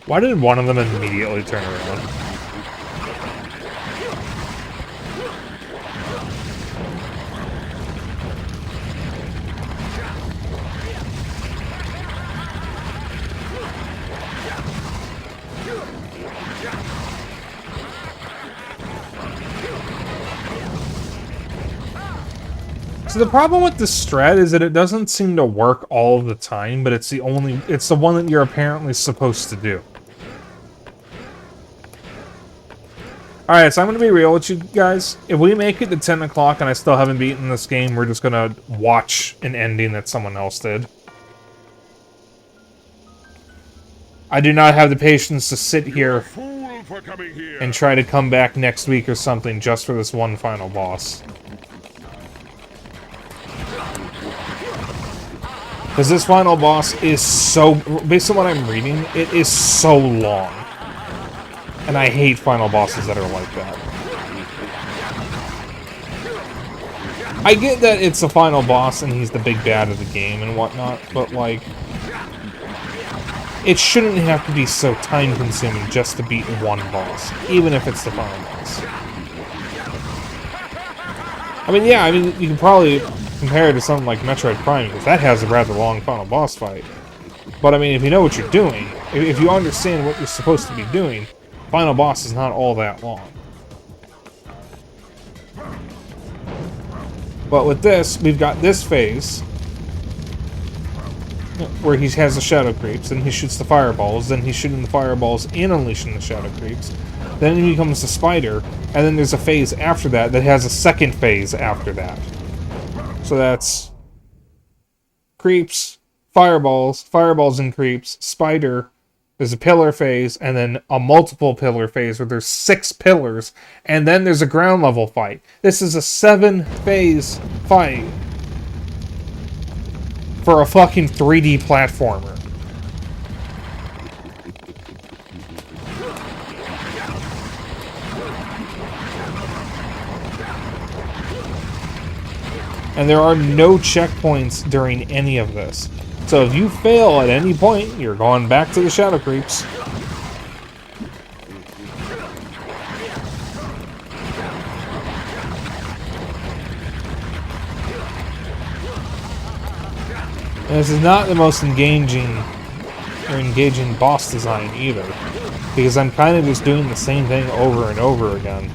Why did one of them immediately turn around? So the problem with this strat is that it doesn't seem to work all of the time, but it's the one that you're apparently supposed to do. Alright, so I'm going to be real with you guys. If we make it to 10 o'clock and I still haven't beaten this game, we're just going to watch an ending that someone else did. I do not have the patience to sit here and try to come back next week or something just for this one final boss. Because this final boss is so... Based on what I'm reading, it is so long. And I hate final bosses that are like that. I get that it's the final boss and he's the big bad of the game and whatnot, but like... It shouldn't have to be so time-consuming just to beat one boss, even if it's the final boss. I mean, yeah, you can probably compare it to something like Metroid Prime, because that has a rather long final boss fight. But I mean, if you know what you're doing, if you understand what you're supposed to be doing, final boss is not all that long. But with this, we've got this phase, where he has the shadow creeps, then he shoots the fireballs, then he's shooting the fireballs and unleashing the shadow creeps. Then he becomes the spider, and then there's a phase after that that has a second phase after that. So that's creeps, fireballs, fireballs and creeps, spider, there's a pillar phase, and then a multiple pillar phase where there's 6 pillars, and then there's a ground level fight. This is a 7-phase fight for a fucking 3D platformer. And there are no checkpoints during any of this. So if you fail at any point, you're going back to the shadow creeps. And this is not the most engaging boss design either, because I'm kind of just doing the same thing over and over again.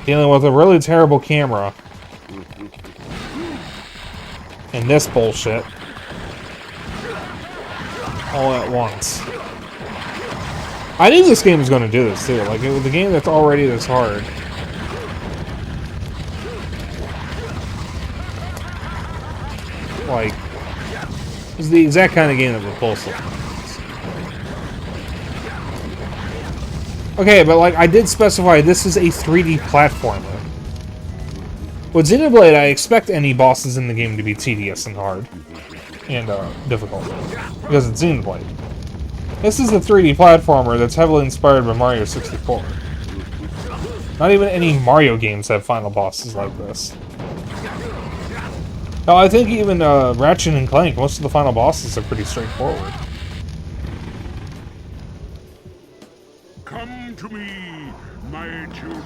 Dealing with a really terrible camera. And this bullshit. All at once. I knew this game was going to do this too. Like, with a game that's already this hard. Like, it's the exact kind of game that Repulsive. Okay, but like I did specify, this is a 3D platformer. With Xenoblade, I expect any bosses in the game to be tedious and hard. And difficult. Because it's Xenoblade. This is a 3D platformer that's heavily inspired by Mario 64. Not even any Mario games have final bosses like this. No, I think even Ratchet and Clank, most of the final bosses are pretty straightforward. Come to me, my children.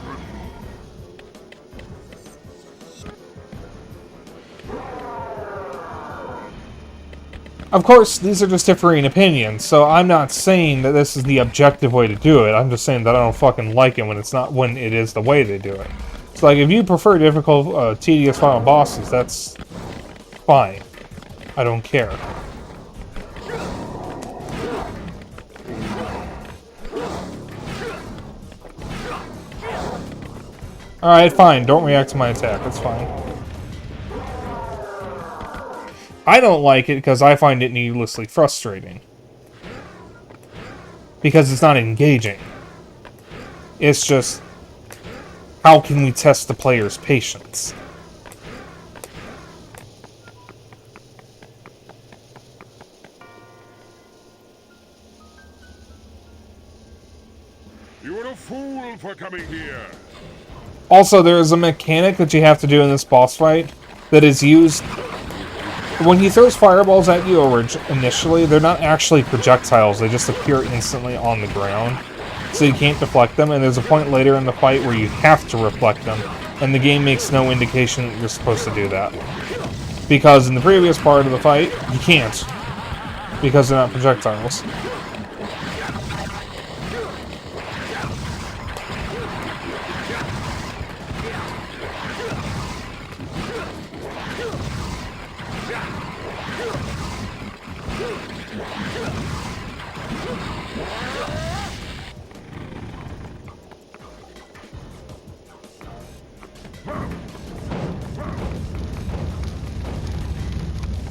Of course, these are just differing opinions, so I'm not saying that this is the objective way to do it. I'm just saying that I don't fucking like it when it is the way they do it. So, like, if you prefer difficult, tedious final bosses, that's fine. I don't care. Alright, fine. Don't react to my attack. That's fine. I don't like it because I find it needlessly frustrating. Because it's not engaging. It's just, how can we test the player's patience? You are a fool for coming here. Also, there is a mechanic that you have to do in this boss fight that is used... When he throws fireballs at you initially, they're not actually projectiles, they just appear instantly on the ground. So you can't deflect them, and there's a point later in the fight where you have to reflect them, and the game makes no indication that you're supposed to do that. Because in the previous part of the fight, you can't. Because they're not projectiles.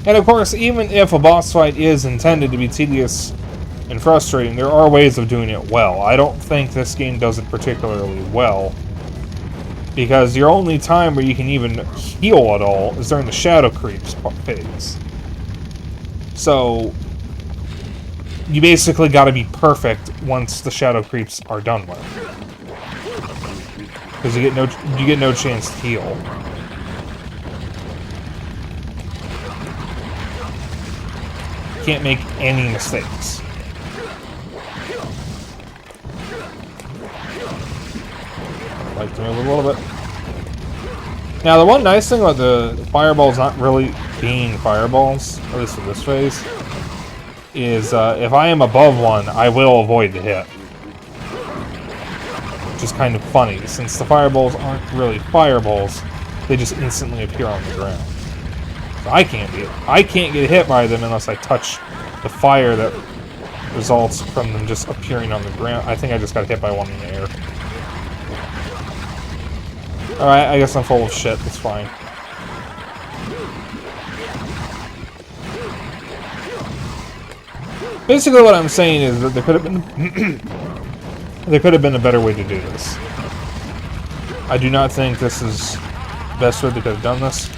And of course, even if a boss fight is intended to be tedious and frustrating, there are ways of doing it well. I don't think this game does it particularly well, because your only time where you can even heal at all is during the shadow creeps phase. So, you basically gotta be perfect once the shadow creeps are done with. Because you get no chance to heal. Can't make any mistakes. I'd like to move a little bit. Now, the one nice thing about the fireballs not really being fireballs, at least for this phase, is if I am above one, I will avoid the hit. Which is kind of funny, since the fireballs aren't really fireballs, they just instantly appear on the ground. So I can't get hit by them unless I touch the fire that results from them just appearing on the ground. I think I just got hit by one in the air. Alright, I guess I'm full of shit. That's fine. Basically what I'm saying is that there could have been there could have been a better way to do this. I do not think this is the best way they could have done this.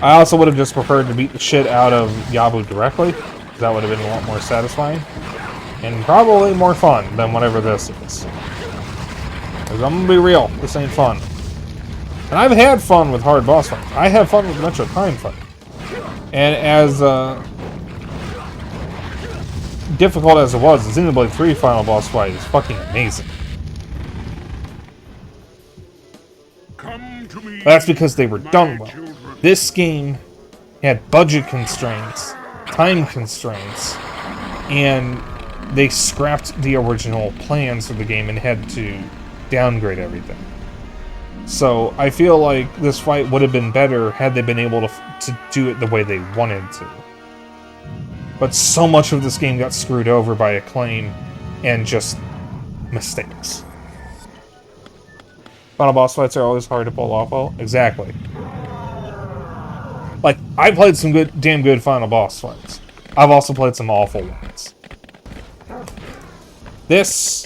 I also would have just preferred to beat the shit out of Yabu directly. That would have been a lot more satisfying. And probably more fun than whatever this is. Because I'm gonna be real, this ain't fun. And I've had fun with hard boss fights. I have fun with Metro Prime fight. And as difficult as it was, the Xenoblade 3 final boss fight is fucking amazing. That's because they were done well. This game had budget constraints, time constraints, and they scrapped the original plans for the game and had to downgrade everything. So I feel like this fight would have been better had they been able to do it the way they wanted to. But so much of this game got screwed over by Acclaim and just mistakes. Final boss fights are always hard to pull off well. Exactly. Like, I played some damn good final boss fights. I've also played some awful ones. This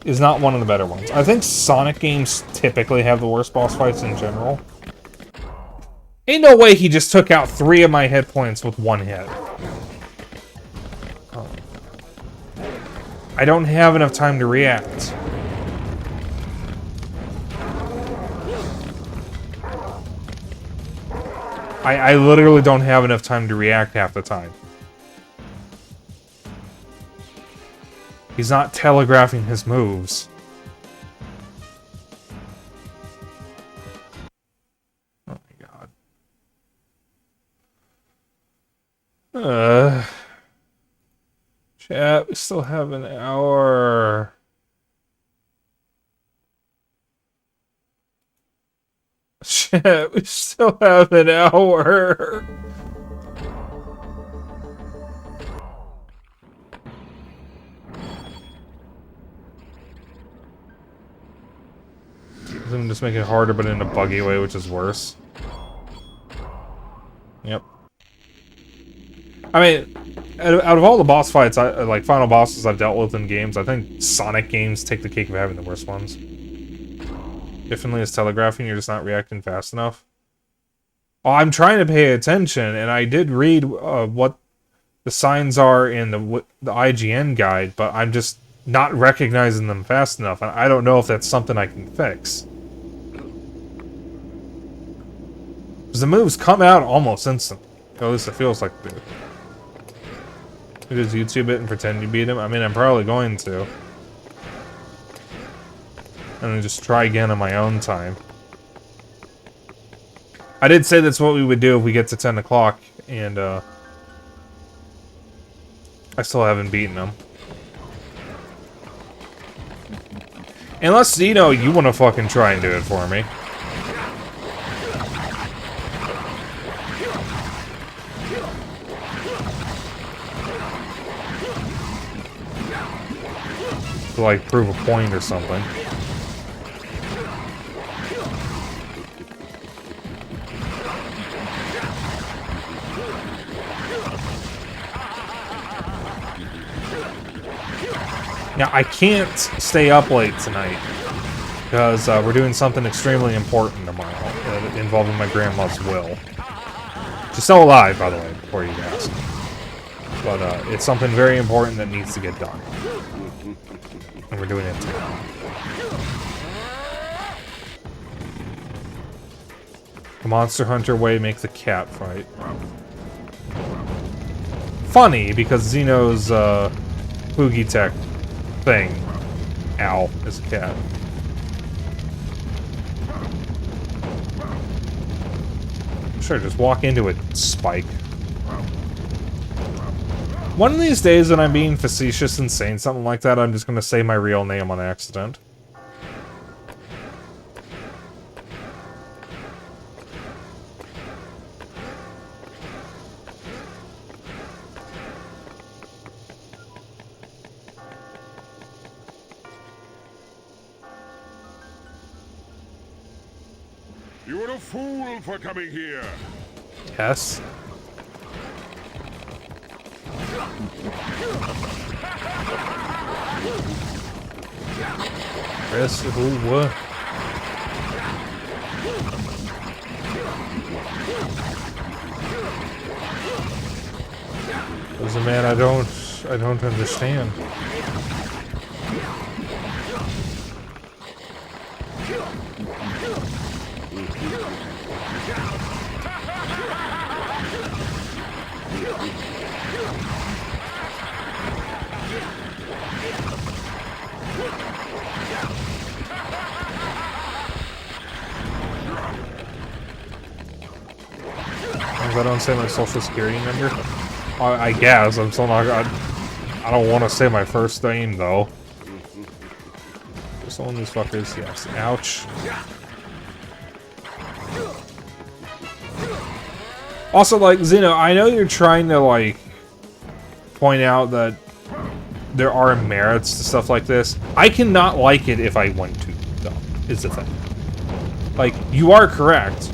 is not one of the better ones. I think Sonic games typically have the worst boss fights in general. Ain't no way he just took out 3 of my hit points with one hit. I don't have enough time to react. I literally don't have enough time to react half the time. He's not telegraphing his moves. Oh my god. Yeah, we still have an hour. Shit, we still have an hour. I'm just making it harder, but in a buggy way, which is worse. Yep. I mean, out of all the boss fights, like final bosses I've dealt with in games, I think Sonic games take the cake of having the worst ones. If Finley is telegraphing, you're just not reacting fast enough. Well, I'm trying to pay attention, and I did read what the signs are in the IGN guide, but I'm just not recognizing them fast enough, and I don't know if that's something I can fix. Because the moves come out almost instantly. Or at least it feels like they do. You just YouTube it and pretend you beat him? I mean, I'm probably going to. And then just try again on my own time. I did say that's what we would do if we get to 10 o'clock, and I still haven't beaten him. Unless, you know, you want to fucking try and do it for me. To, like, prove a point or something. Now, I can't stay up late tonight, because we're doing something extremely important tomorrow, involving my grandma's will. She's still alive, by the way, before you ask. But it's something very important that needs to get done. And we're doing it tomorrow. The Monster Hunter way makes the cat fight. Funny, because Xeno's Boogie Tech thing, ow, is a cat. Sure, just walk into it, Spike. One of these days when I'm being facetious and saying something like that, I'm just gonna say my real name on accident. You are a fool for coming here. Yes. Chris, who, what? There's a man I don't understand. I don't say my social security number. I guess I'm still not. I don't want to say my first name though. Just one of these fuckers. Yes. Ouch. Also, like Xeno, I know you're trying to like point out that there are merits to stuff like this. I cannot like it if I want to, though. Is the thing. Like, you are correct.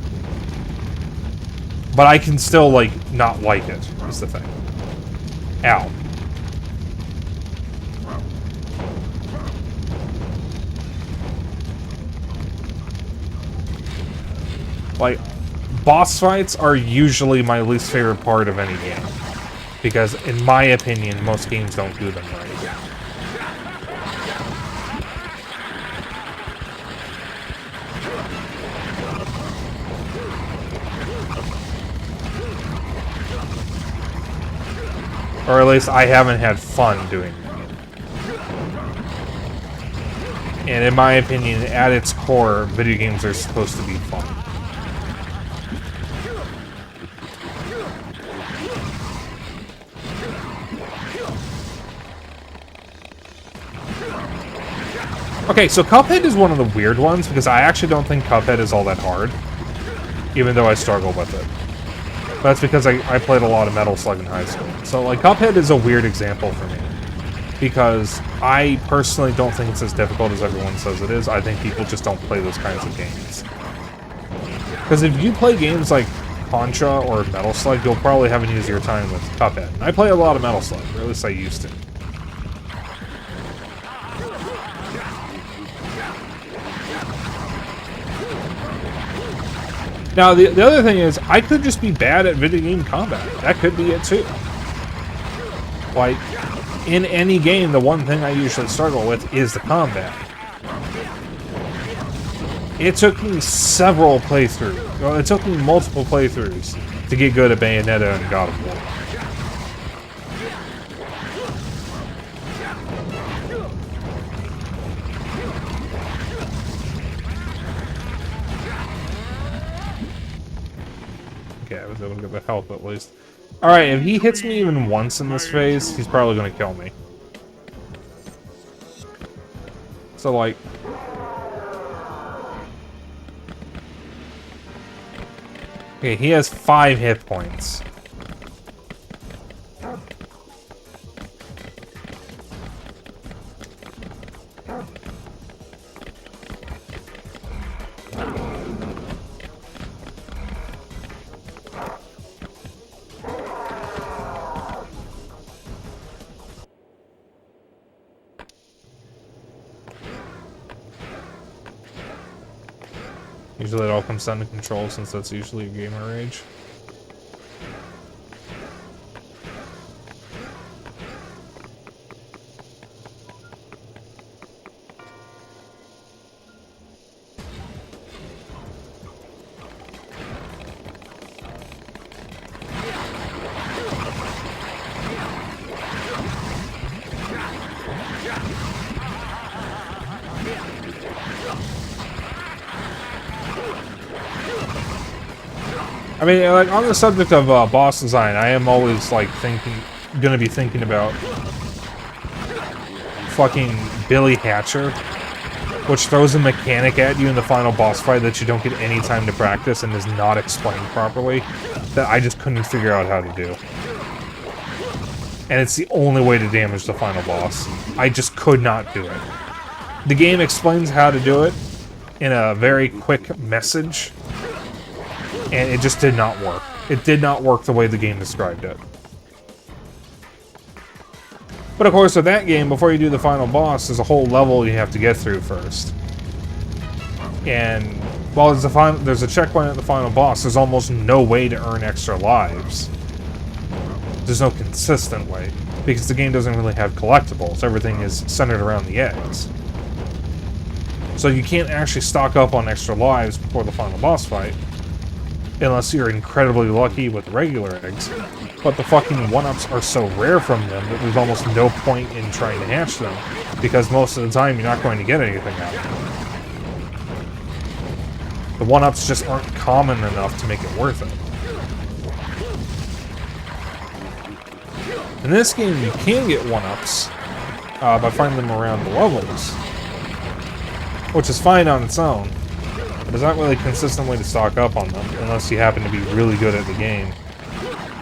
But I can still, like, not like it, is the thing. Ow. Like, boss fights are usually my least favorite part of any game. Because, in my opinion, most games don't do them right. Or at least I haven't had fun doing it. And in my opinion, at its core, video games are supposed to be fun. Okay, so Cuphead is one of the weird ones, because I actually don't think Cuphead is all that hard, even though I struggle with it. That's because I played a lot of Metal Slug in high school. So, like, Cuphead is a weird example for me. Because I personally don't think it's as difficult as everyone says it is. I think people just don't play those kinds of games. Because if you play games like Contra or Metal Slug, you'll probably have an easier time with Cuphead. I play a lot of Metal Slug, or at least I used to. Now, the other thing is, I could just be bad at video game combat. That could be it, too. Like, in any game, the one thing I usually struggle with is the combat. It took me several playthroughs. Well, it took me multiple playthroughs to get good at Bayonetta and God of War. Okay, I was able to get the health at least. Alright, if he hits me even once in this phase, he's probably going to kill me. So, like... Okay, he has 5 hit points. Usually it all comes down to control, since that's usually a gamer rage. I mean, like, on the subject of boss design, I am always, like, gonna be thinking about fucking Billy Hatcher, which throws a mechanic at you in the final boss fight that you don't get any time to practice and is not explained properly, that I just couldn't figure out how to do. And it's the only way to damage the final boss. I just could not do it. The game explains how to do it in a very quick message, and it just did not work. It did not work the way the game described it. But of course, with that game, before you do the final boss, there's a whole level you have to get through first. And while there's a checkpoint at the final boss, there's almost no way to earn extra lives. There's no consistent way, because the game doesn't really have collectibles. Everything is centered around the eggs. So you can't actually stock up on extra lives before the final boss fight, unless you're incredibly lucky with regular eggs. But the fucking 1-ups are so rare from them that there's almost no point in trying to hatch them, because most of the time you're not going to get anything out of them. The 1-ups just aren't common enough to make it worth it. In this game, you can get 1-ups by finding them around the levels, which is fine on its own. But there's not really a consistent way to stock up on them, unless you happen to be really good at the game,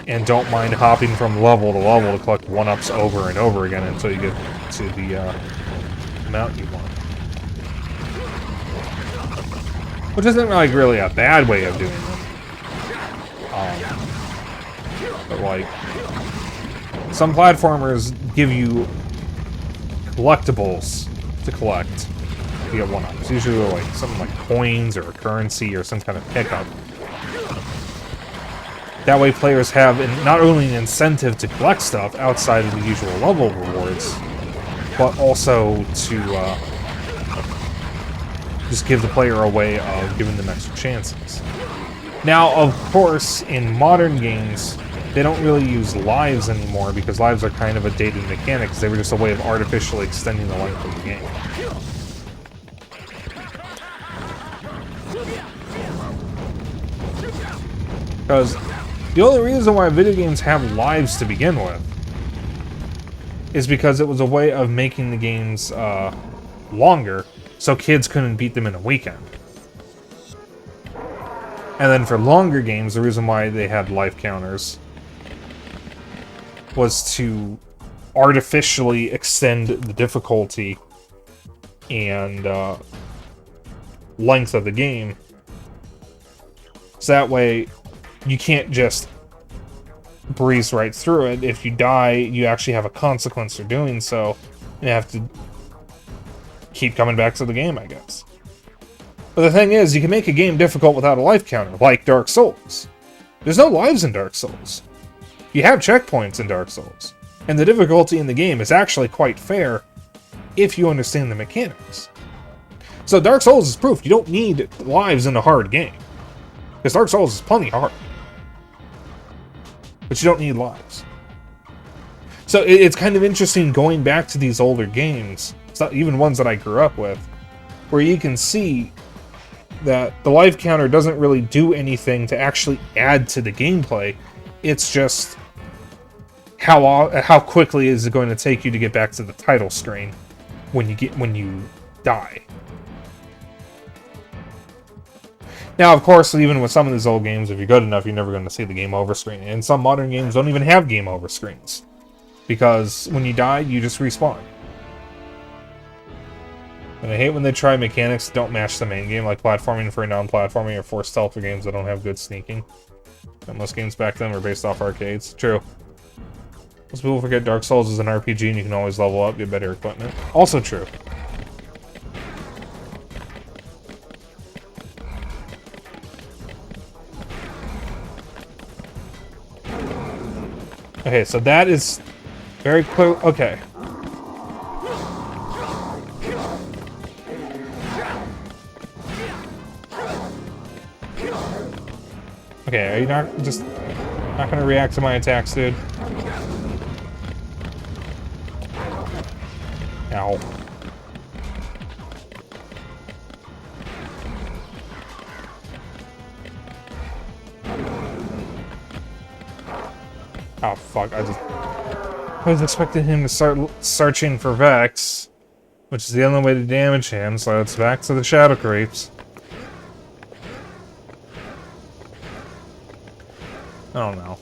and don't mind hopping from level to level to collect 1-ups over and over again until you get to the amount you want. Which isn't like really a bad way of doing it. But like, some platformers give you collectibles to collect. You get 1-ups. Usually like something like coins or a currency or some kind of pickup. That way players have not only an incentive to collect stuff outside of the usual level rewards, but also to just give the player a way of giving them extra chances. Now, of course, in modern games, they don't really use lives anymore, because lives are kind of a dated mechanic, because they were just a way of artificially extending the length of the game. Because the only reason why video games have lives to begin with is because it was a way of making the games longer, so kids couldn't beat them in a weekend. And then for longer games, the reason why they had life counters was to artificially extend the difficulty and length of the game. So that way, you can't just breeze right through it. If you die, you actually have a consequence for doing so. You have to keep coming back to the game, I guess. But the thing is, you can make a game difficult without a life counter, like Dark Souls. There's no lives in Dark Souls. You have checkpoints in Dark Souls. And the difficulty in the game is actually quite fair if you understand the mechanics. So Dark Souls is proof you don't need lives in a hard game. Because Dark Souls is plenty hard. But you don't need lives. So it's kind of interesting going back to these older games, it's not even ones that I grew up with, where you can see that the life counter doesn't really do anything to actually add to the gameplay. It's just how quickly is it going to take you to get back to the title screen when you die. Now, of course, even with some of these old games, if you're good enough, you're never going to see the game over screen. And some modern games don't even have game over screens, because when you die, you just respawn. And I hate when they try mechanics that don't match the main game, like platforming for a non-platforming or forced stealth for games that don't have good sneaking. And most games back then were based off arcades. True. Most people forget Dark Souls is an RPG and you can always level up, get better equipment. Also true. Okay, so that is very clear. Okay. Okay, are you not gonna react to my attacks, dude? Ow. Oh fuck, I was expecting him to start searching for Vexx, which is the only way to damage him, so it's back to the shadow creeps. I don't know.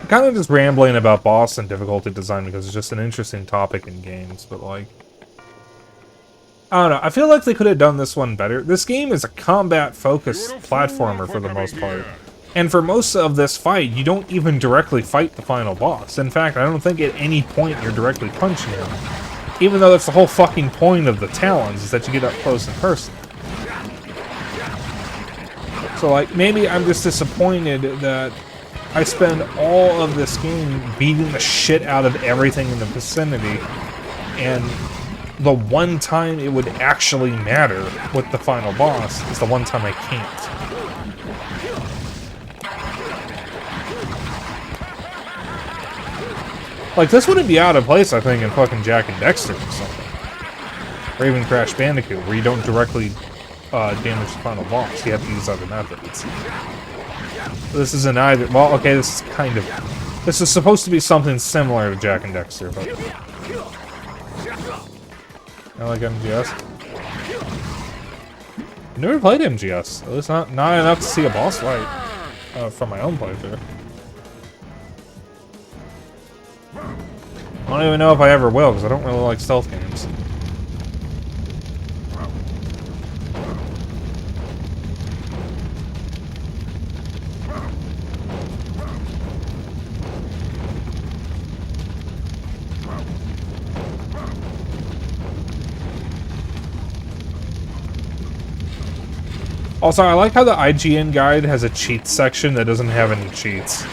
I'm kind of just rambling about boss and difficulty design because it's just an interesting topic in games, but like, I don't know, I feel like they could have done this one better. This game is a combat-focused platformer for the most part. And for most of this fight, you don't even directly fight the final boss. In fact, I don't think at any point you're directly punching him. Even though that's the whole fucking point of the talons, is that you get up close and personal. So, like, maybe I'm just disappointed that I spend all of this game beating the shit out of everything in the vicinity, and the one time it would actually matter with the final boss is the one time I can't. Like, this wouldn't be out of place, I think, in fucking Jak and Daxter or something. Or even Crash Bandicoot, where you don't directly damage the final boss. You have to use other methods. This isn't either. Well, okay, this is kind of. This is supposed to be something similar to Jak and Daxter, but. I like MGS. I've never played MGS. At least not enough to see a boss fight from my own playthrough. I don't even know if I ever will, because I don't really like stealth games. Also, I like how the IGN guide has a cheats section that doesn't have any cheats.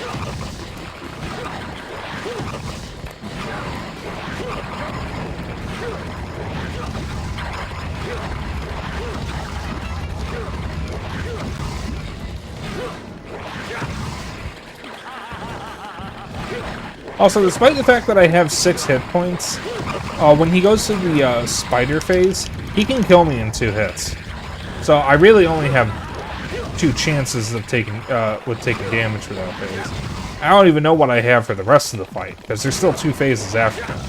Also, despite the fact that I have 6 hit points, when he goes to the spider phase, he can kill me in 2 hits. So I really only have 2 chances of taking damage for that phase. I don't even know what I have for the rest of the fight, because there's still 2 phases after that.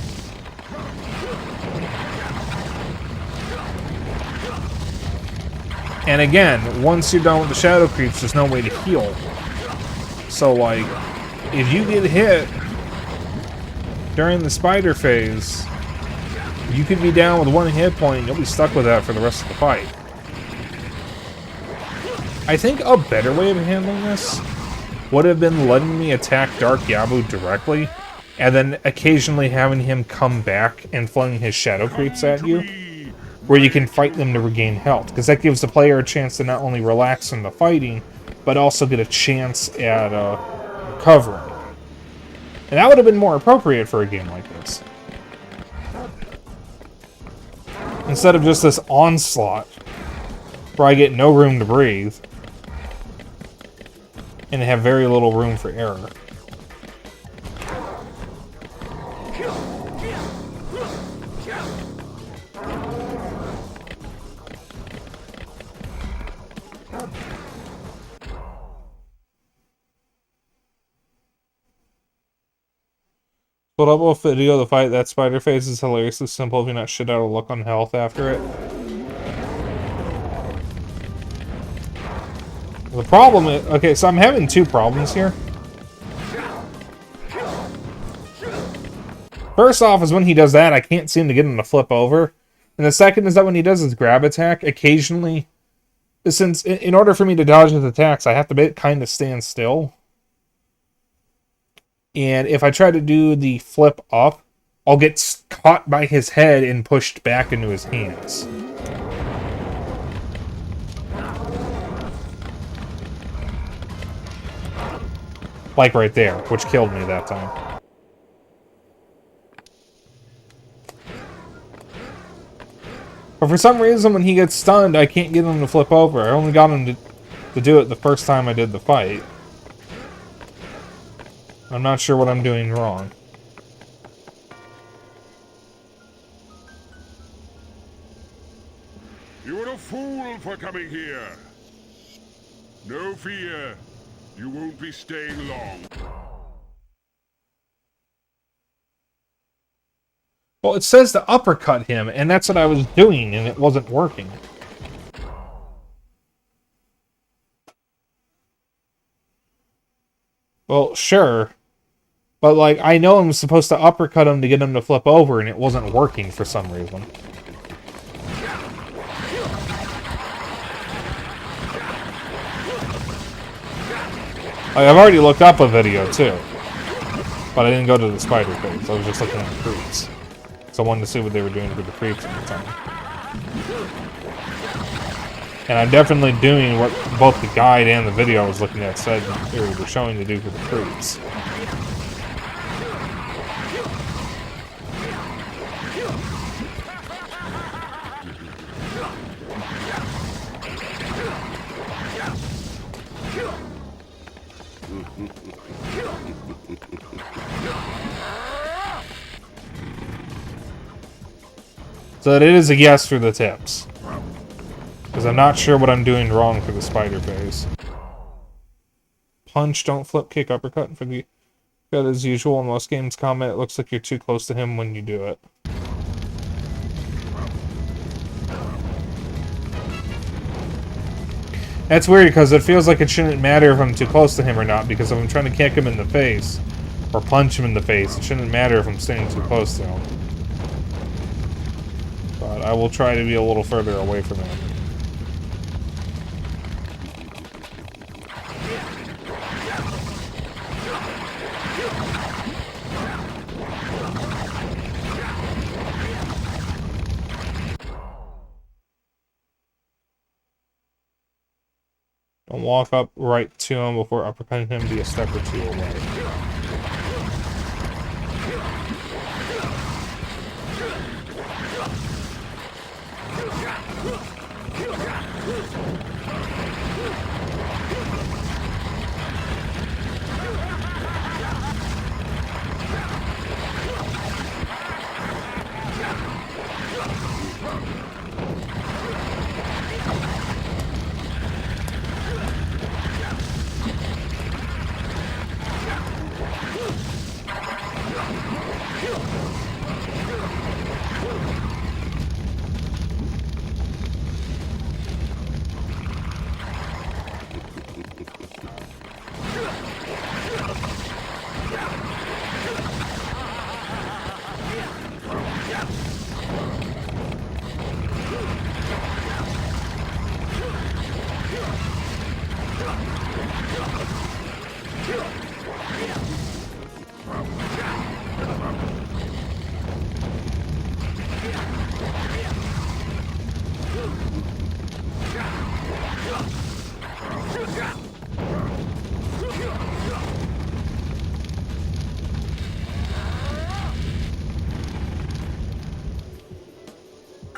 And again, once you're done with the shadow creeps, there's no way to heal. So, like, if you get hit during the spider phase, you could be down with 1 hit point and you'll be stuck with that for the rest of the fight. I think a better way of handling this would have been letting me attack Dark Yabu directly, and then occasionally having him come back and flinging his shadow creeps at you, where you can fight them to regain health, because that gives the player a chance to not only relax from the fighting, but also get a chance at recovering. And that would have been more appropriate for a game like this. Instead of just this onslaught, where I get no room to breathe, and have very little room for error. Put up a video of the fight. That spider phase is hilariously simple if you're not shit out of luck on health after it. The problem is... Okay, so I'm having 2 problems here. First off is when he does that, I can't seem to get him to flip over. And the second is that when he does his grab attack, occasionally... Since, in order for me to dodge his attacks, I have to kind of stand still. And if I try to do the flip up, I'll get caught by his head and pushed back into his hands. Like right there, which killed me that time. But for some reason, when he gets stunned, I can't get him to flip over. I only got him to do it the first time I did the fight. I'm not sure what I'm doing wrong. You are a fool for coming here. No fear. You won't be staying long. Well, it says to uppercut him, and that's what I was doing, and it wasn't working. Well, sure. But, like, I know I'm supposed to uppercut him to get him to flip over, and it wasn't working for some reason. Like, I've already looked up a video, too. But I didn't go to the spider phase. I was just looking at the creeps. So I wanted to see what they were doing for the creeps at the time. And I'm definitely doing what both the guide and the video I was looking at said they were showing to do for the creeps. So that it is a yes for the tips. Because I'm not sure what I'm doing wrong for the spider phase. Punch, don't flip, kick, uppercut for the cut as usual. In most games combat, it looks like you're too close to him when you do it. That's weird because it feels like it shouldn't matter if I'm too close to him or not, because if I'm trying to kick him in the face or punch him in the face, it shouldn't matter if I'm staying too close to him. But I will try to be a little further away from him. Don't walk up right to him before uppercutting him. Be a step or 2 away.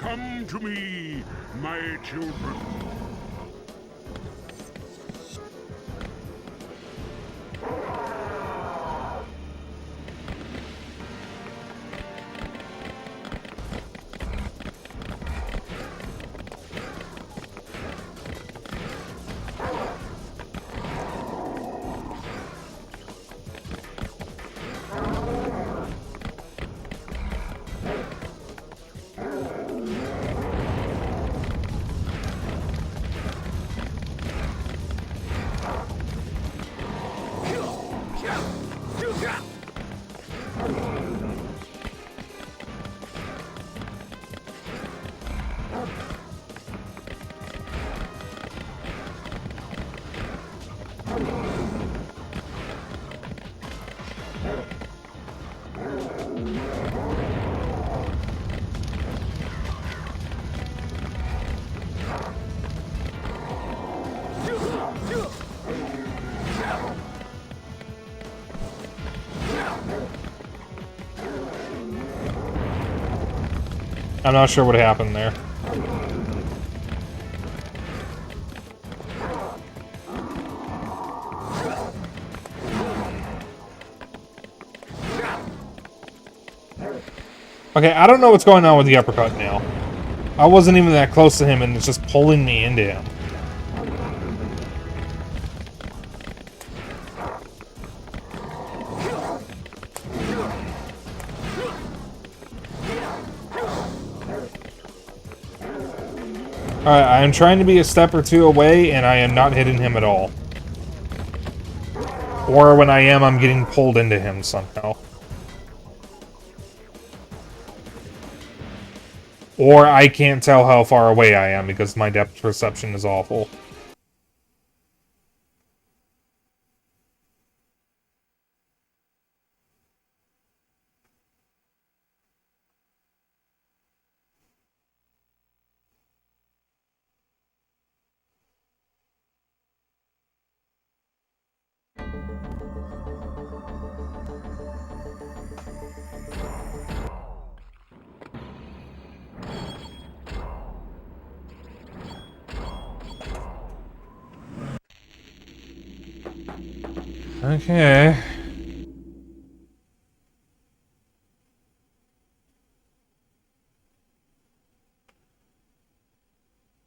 Come to me, my children. I'm not sure what happened there. Okay, I don't know what's going on with the uppercut now. I wasn't even that close to him, and it's just pulling me into him. Alright, I am trying to be a step or two away, and I am not hitting him at all. Or when I am, I'm getting pulled into him somehow. Or I can't tell how far away I am because my depth perception is awful. Okay.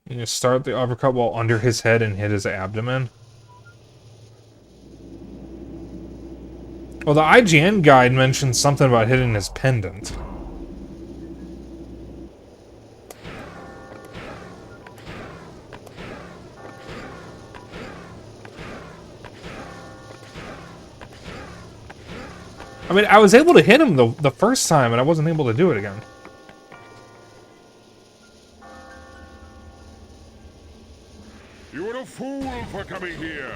You start the uppercut while under his head and hit his abdomen. Well, the IGN guide mentioned something about hitting his pendant. I mean, I was able to hit him the first time, and I wasn't able to do it again. You are a fool for coming here.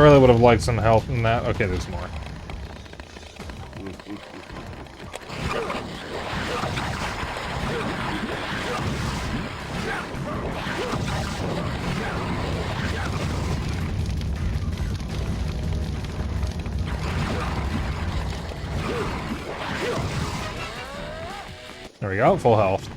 really would have liked some health in that. Okay, there's more. There we go, full health.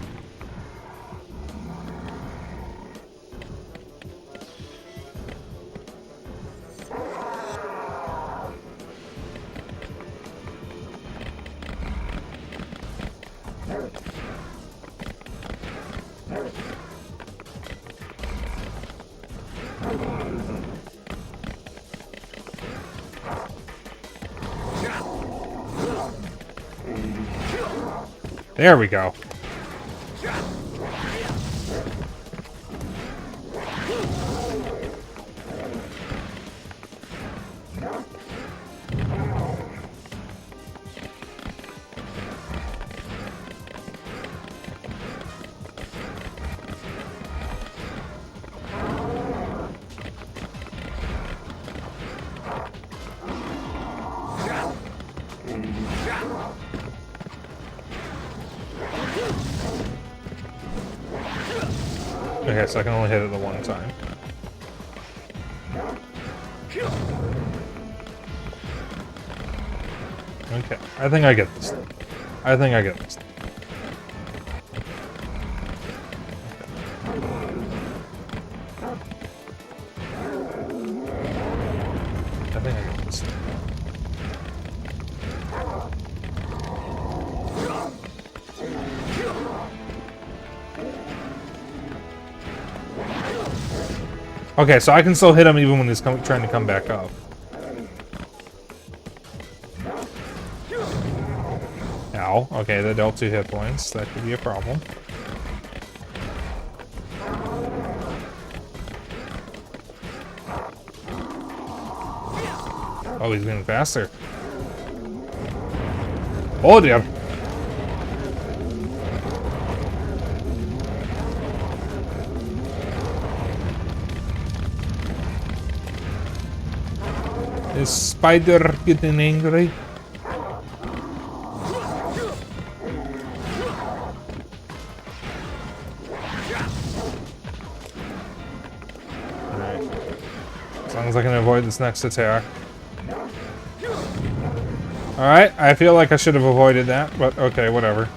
There we go. Okay, so I can only hit it the one time. Okay, I think I get this. I think I get this. I think I get this. Okay, so I can still hit him even when he's trying to come back up. Ow. Okay, that dealt 2 hit points. That could be a problem. Oh, he's getting faster. Oh, dear. Is Spider getting angry? Alright. As long as I can avoid this next attack. Alright, I feel like I should have avoided that, but okay, whatever.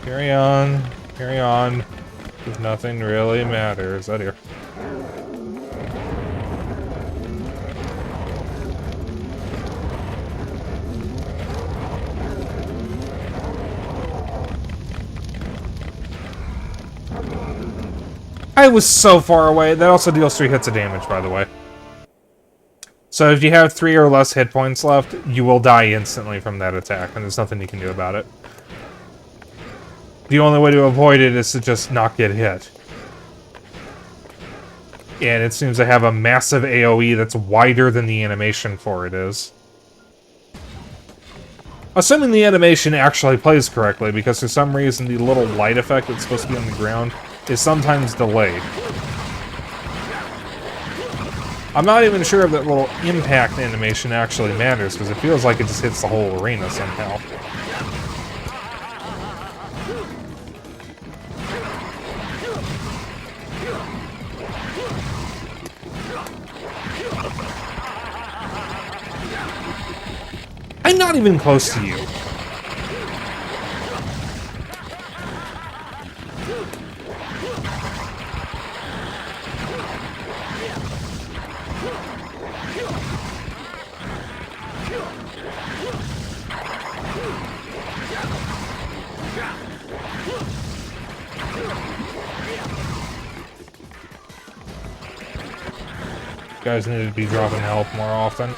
Carry on. Carry on. Because nothing really matters. Out here. I was so far away. That also deals 3 hits of damage, by the way. So if you have 3 or less hit points left, you will die instantly from that attack, and there's nothing you can do about it. The only way to avoid it is to just not get hit. And it seems to have a massive AoE that's wider than the animation for it is. Assuming the animation actually plays correctly, because for some reason the little light effect that's supposed to be on the ground is sometimes delayed. I'm not even sure if that little impact animation actually matters, because it feels like it just hits the whole arena somehow. I'm not even close to you. Guys need to be dropping health more often.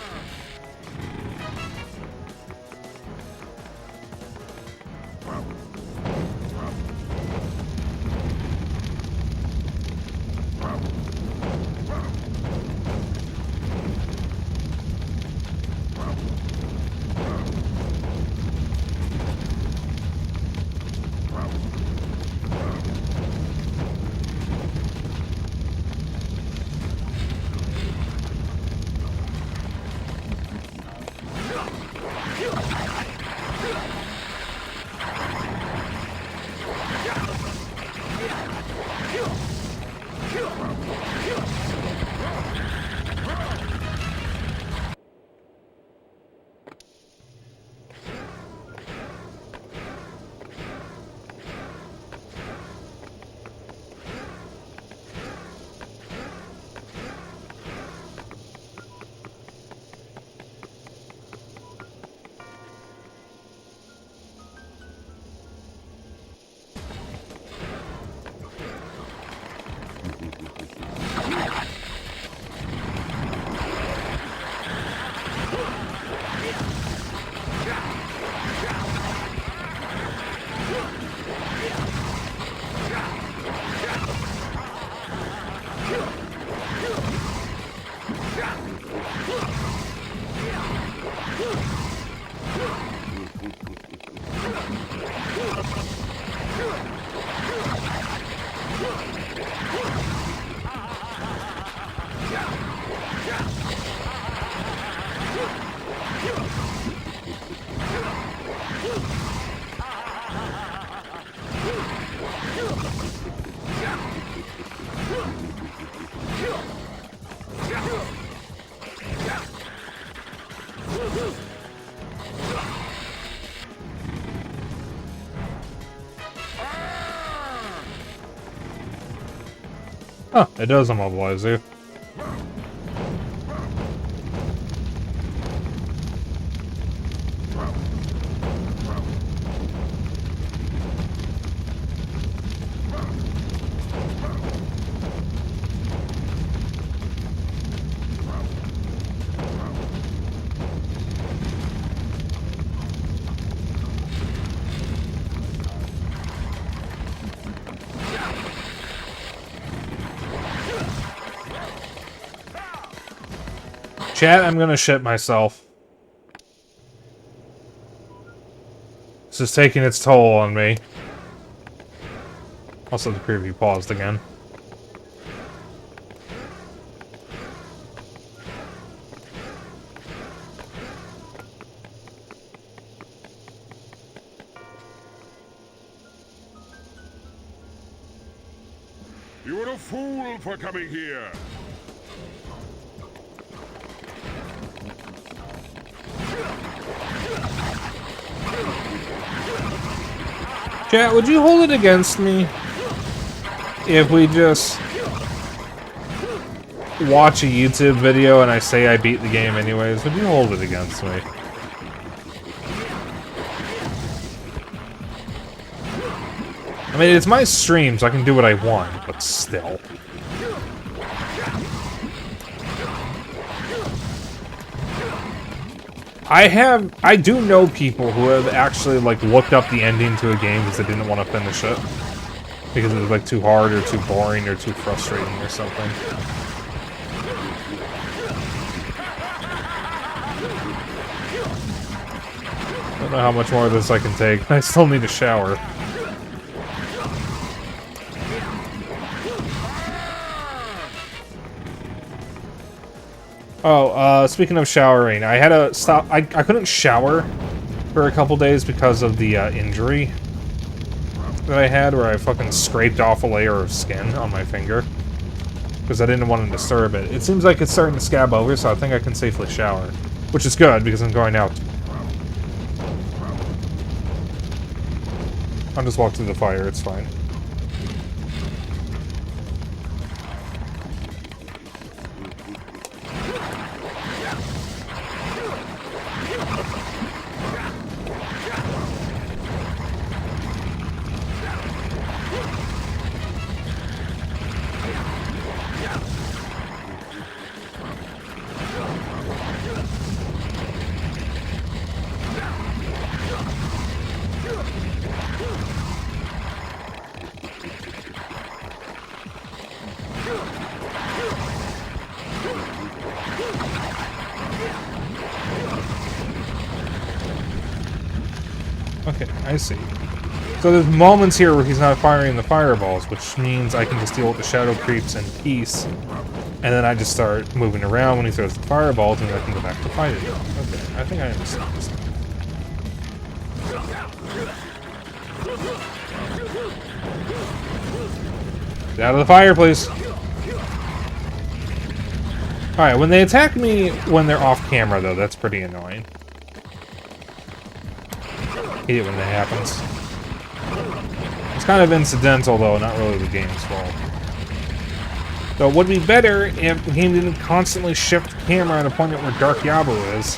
Huh, it does immobilize you. Chat, I'm gonna shit myself. This is taking its toll on me. Also, the preview paused again. You are a fool for coming here. Chat, would you hold it against me if we just watch a YouTube video and I say I beat the game anyways? Would you hold it against me? I mean, it's my stream, so I can do what I want, but still. I do know people who have actually, like, looked up the ending to a game because they didn't want to finish it. Because it was, like, too hard or too boring or too frustrating or something. I don't know how much more of this I can take. I still need a shower. Oh, speaking of showering, I had to stop. I couldn't shower for a couple days because of the injury that I had, where I fucking scraped off a layer of skin on my finger because I didn't want to disturb it. It seems like it's starting to scab over, so I think I can safely shower, which is good because I'm going out. I'll just walk through the fire. It's fine. Okay, I see. So there's moments here where he's not firing the fireballs, which means I can just deal with the shadow creeps in peace, and then I just start moving around when he throws the fireballs, and I can go back to fight it. Okay, I think I understand this now. Get out of the fire, please. Alright, when they attack me when they're off camera, though, that's pretty annoying. Hate it when that happens. It's kind of incidental, though, not really the game's fault. So it would be better if the game didn't constantly shift the camera at a point where Dark Yabu is.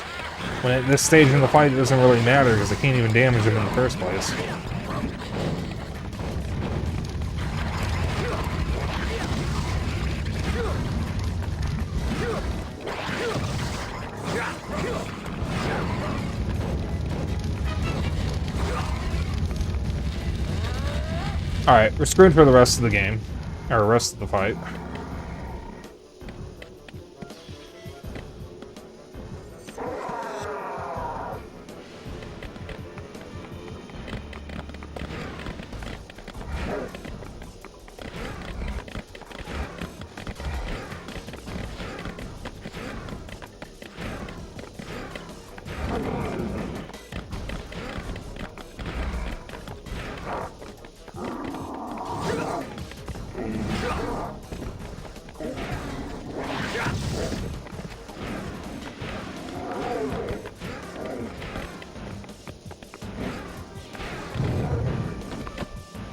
When at this stage in the fight, it doesn't really matter, because I can't even damage him in the first place. Alright, we're screwed for the rest of the game. Or rest of the fight.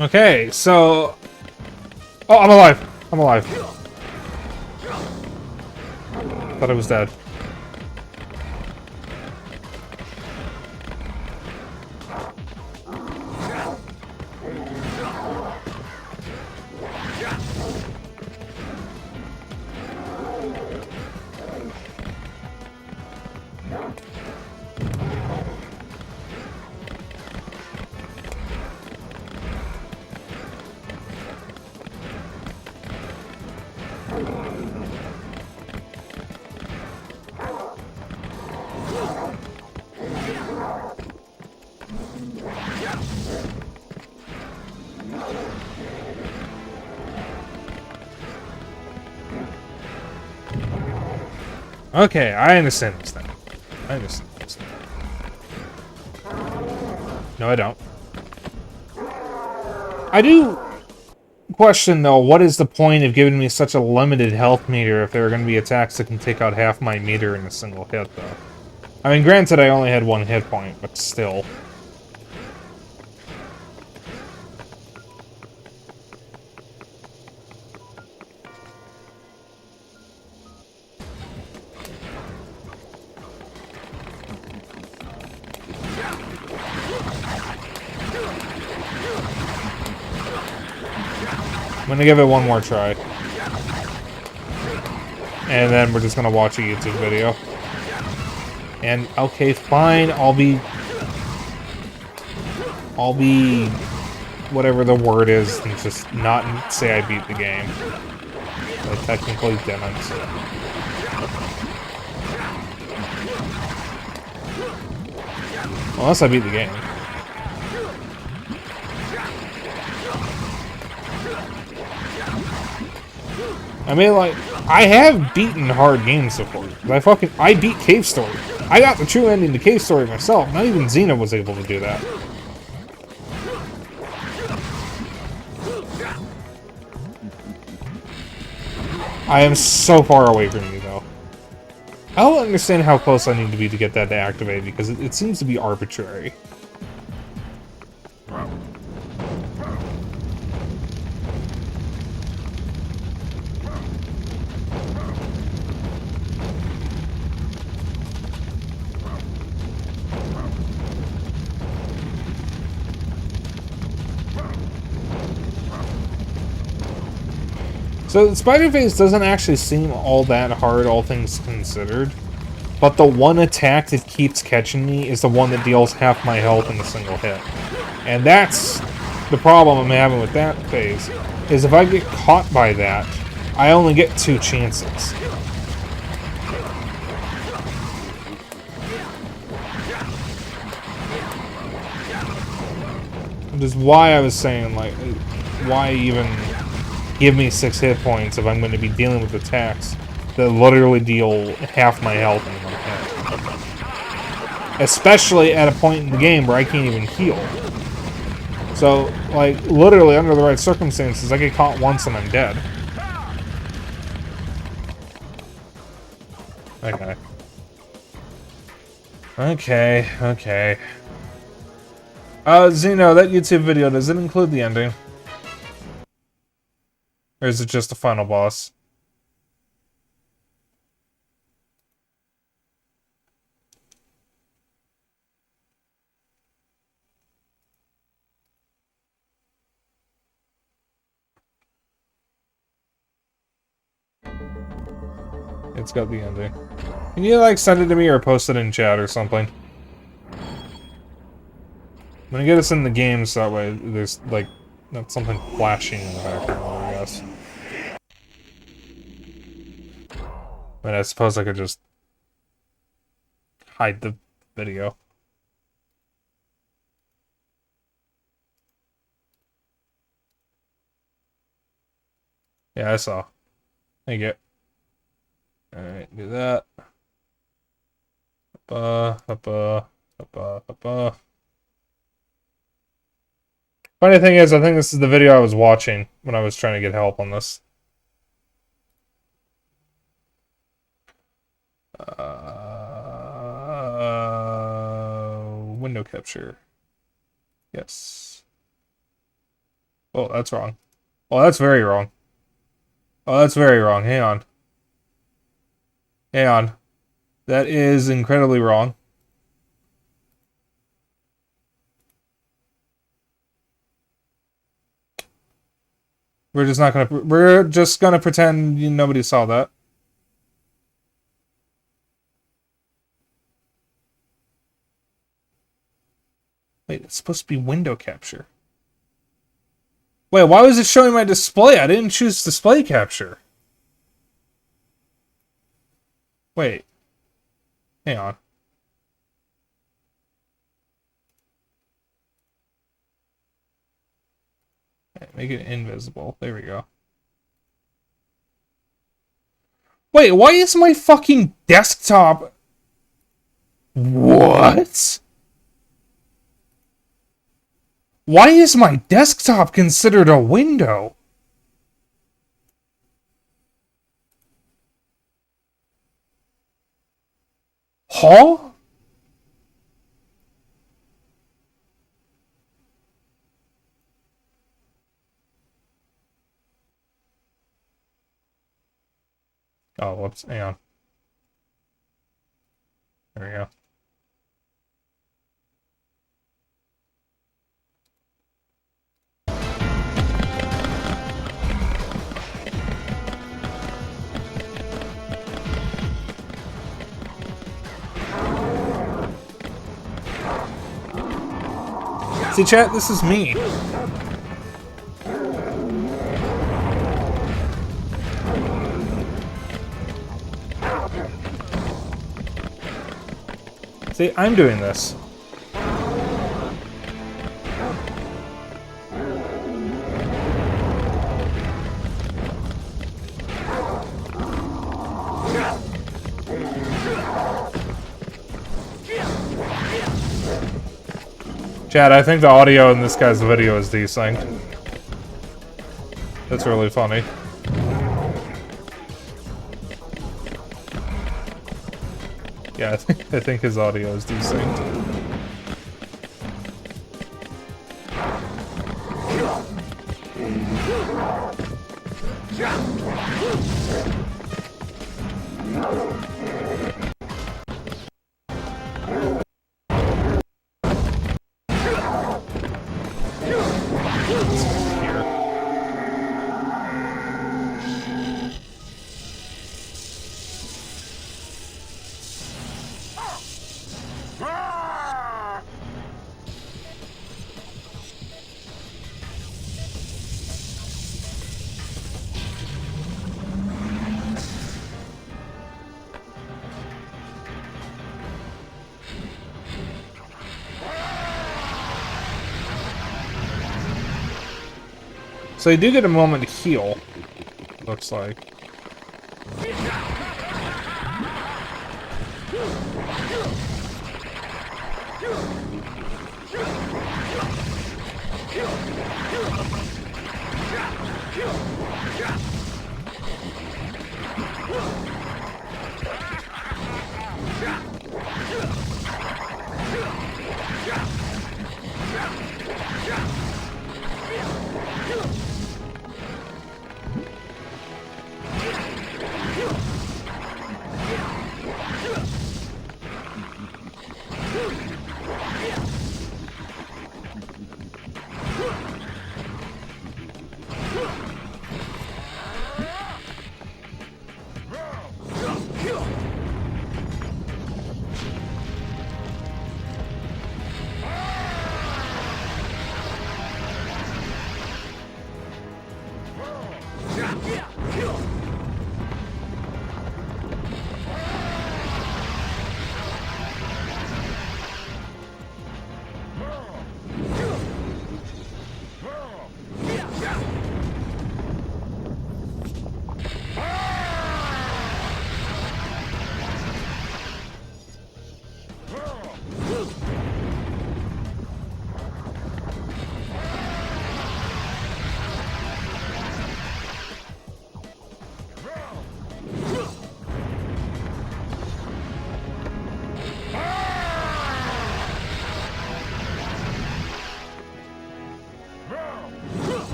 Okay, so... Oh, I'm alive! I'm alive. Thought I was dead. Okay, I understand this now. I understand this now. No, I don't. I do question, though, what is the point of giving me such a limited health meter if there are going to be attacks that can take out half my meter in a single hit, though? I mean, granted, I only had one hit point, but still. I'm gonna give it one more try. And then we're just gonna watch a YouTube video. And, okay, fine, I'll be whatever the word is, and just not say I beat the game. I technically didn't. Unless I beat the game. I mean, like, I have beaten hard games before. I beat Cave Story. I got the true ending to Cave Story myself. Not even Xena was able to do that. I am so far away from you, though. I don't understand how close I need to be to get that to activate, because it seems to be arbitrary. So, the spider phase doesn't actually seem all that hard, all things considered. But the one attack that keeps catching me is the one that deals half my health in a single hit. And that's the problem I'm having with that phase, is if I get caught by that, I only get 2 chances. Which is why I was saying, like, why even give me 6 hit points if I'm going to be dealing with attacks that literally deal half my health in one hit. Especially at a point in the game where I can't even heal. So, like, literally under the right circumstances, I get caught once and I'm dead. Okay. Okay. Zeno, that YouTube video, does it include the ending? Or is it just the final boss? It's got the ending. Can you, like, send it to me or post it in chat or something? I'm gonna get us in the game so that way there's, like, not something flashing in the background, I guess. I mean, I suppose I could just hide the video. Yeah, I saw. Thank you. Alright, do that. Funny thing is, I think this is the video I was watching when I was trying to get help on this. Window capture. Yes. Oh, that's wrong. Oh, that's very wrong. Oh, that's very wrong. Hang on. Hang on. That is incredibly wrong. We're just gonna pretend nobody saw that. Wait, it's supposed to be window capture. Wait, why was it showing my display? I didn't choose display capture. Wait. Hang on. Make it invisible. There we go. Wait, why is my fucking desktop... What? Why is my desktop considered a window? Huh? Oh, whoops. Hang on. There we go. See, chat, this is me. See, I'm doing this. Chad, I think the audio in this guy's video is desynced. That's really funny. Yeah, I think his audio is desynced. So you do get a moment to heal, looks like.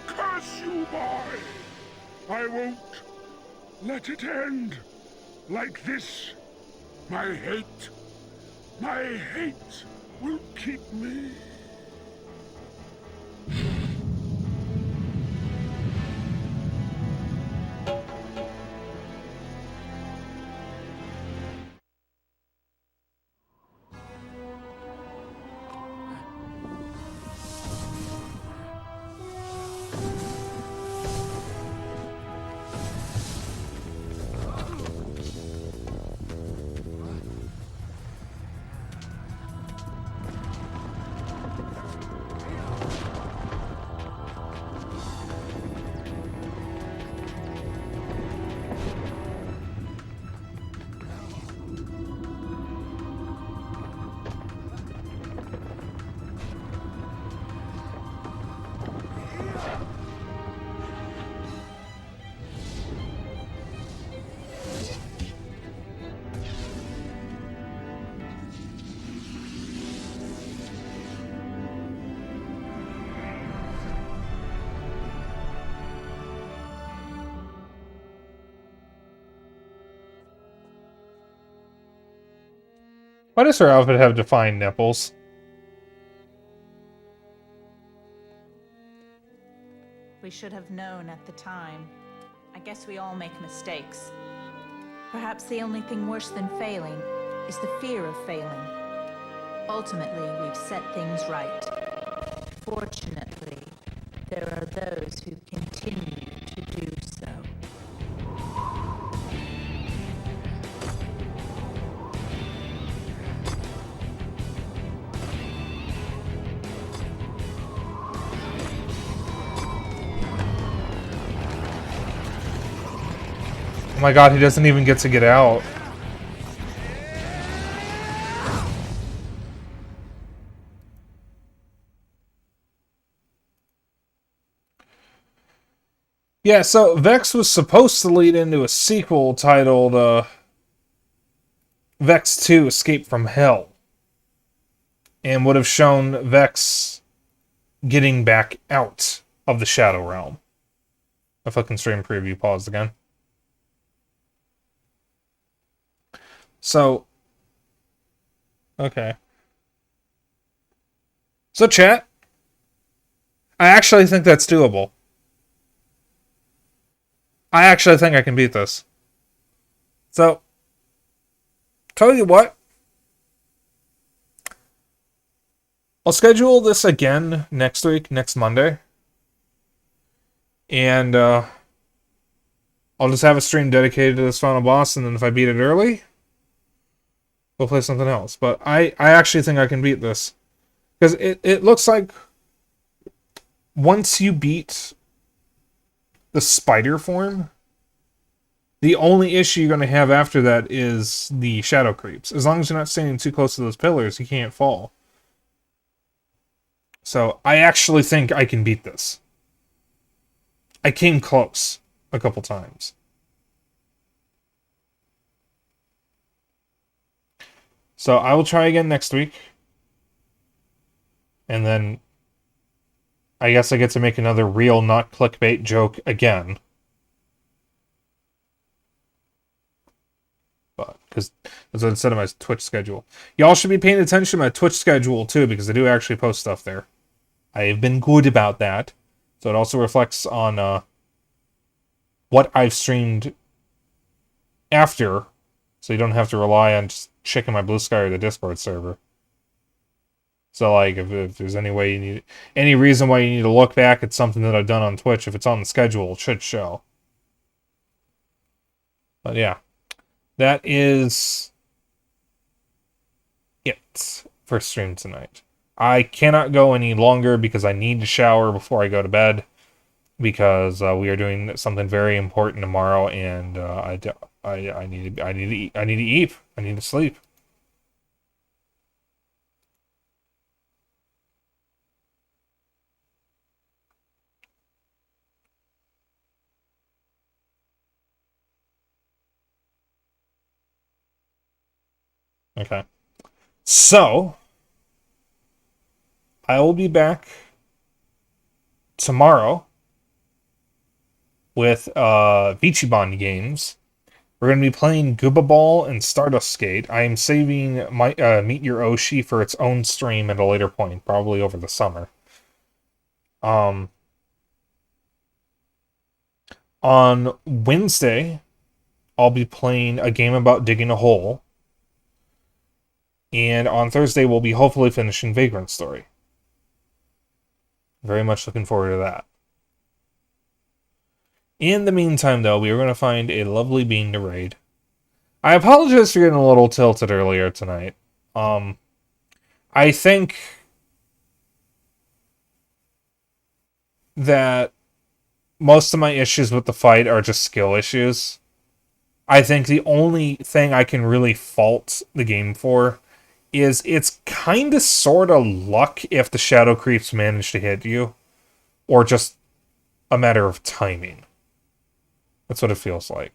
Curse you, boy! I won't let it end like this. My hate will keep me. Why does her outfit have defined nipples? We should have known at the time. I guess we all make mistakes. Perhaps the only thing worse than failing is the fear of failing. Ultimately, we've set things right. Fortunately, there are those who continue to do so. Oh my god, he doesn't even get to get out. Yeah, so Vexx was supposed to lead into a sequel titled Vexx 2 Escape from Hell. And would have shown Vexx getting back out of the Shadow Realm. If I can stream preview, pause again. So, okay. So, chat, I actually think that's doable. I actually think I can beat this. So, tell you what. I'll schedule this again next week, next Monday. And, I'll just have a stream dedicated to this final boss, and then if I beat it early, we'll play something else. But I actually think I can beat this. Because it looks like once you beat the spider form, the only issue you're going to have after that is the shadow creeps. As long as you're not standing too close to those pillars, you can't fall. So I actually think I can beat this. I came close a couple times. So I will try again next week. And then I guess I get to make another real, not clickbait joke again. But because that's what it said on my Twitch schedule. Y'all should be paying attention to my Twitch schedule too, because I do actually post stuff there. I have been good about that. So it also reflects on what I've streamed after, so you don't have to rely on just checking my Blue Sky or the Discord server. So, like, if there's any way you need, any reason why you need to look back at something that I've done on Twitch, if it's on the schedule, it should show. But yeah, that is it for stream tonight. I cannot go any longer because I need to shower before I go to bed, because we are doing something very important tomorrow, and I need to eat. I need to eat. I need to sleep. Okay. So I will be back tomorrow with Vichibon games. We're going to be playing Gooba Ball and Stardust Skate. I am saving my Meet Your Oshi for its own stream at a later point, probably over the summer. On Wednesday, I'll be playing a game about digging a hole. And on Thursday, we'll be hopefully finishing Vagrant Story. Very much looking forward to that. In the meantime, though, we are going to find a lovely bean to raid. I apologize for getting a little tilted earlier tonight. I think that most of my issues with the fight are just skill issues. I think the only thing I can really fault the game for is it's kind of sort of luck if the shadow creeps manage to hit you, or just a matter of timing. That's what it feels like.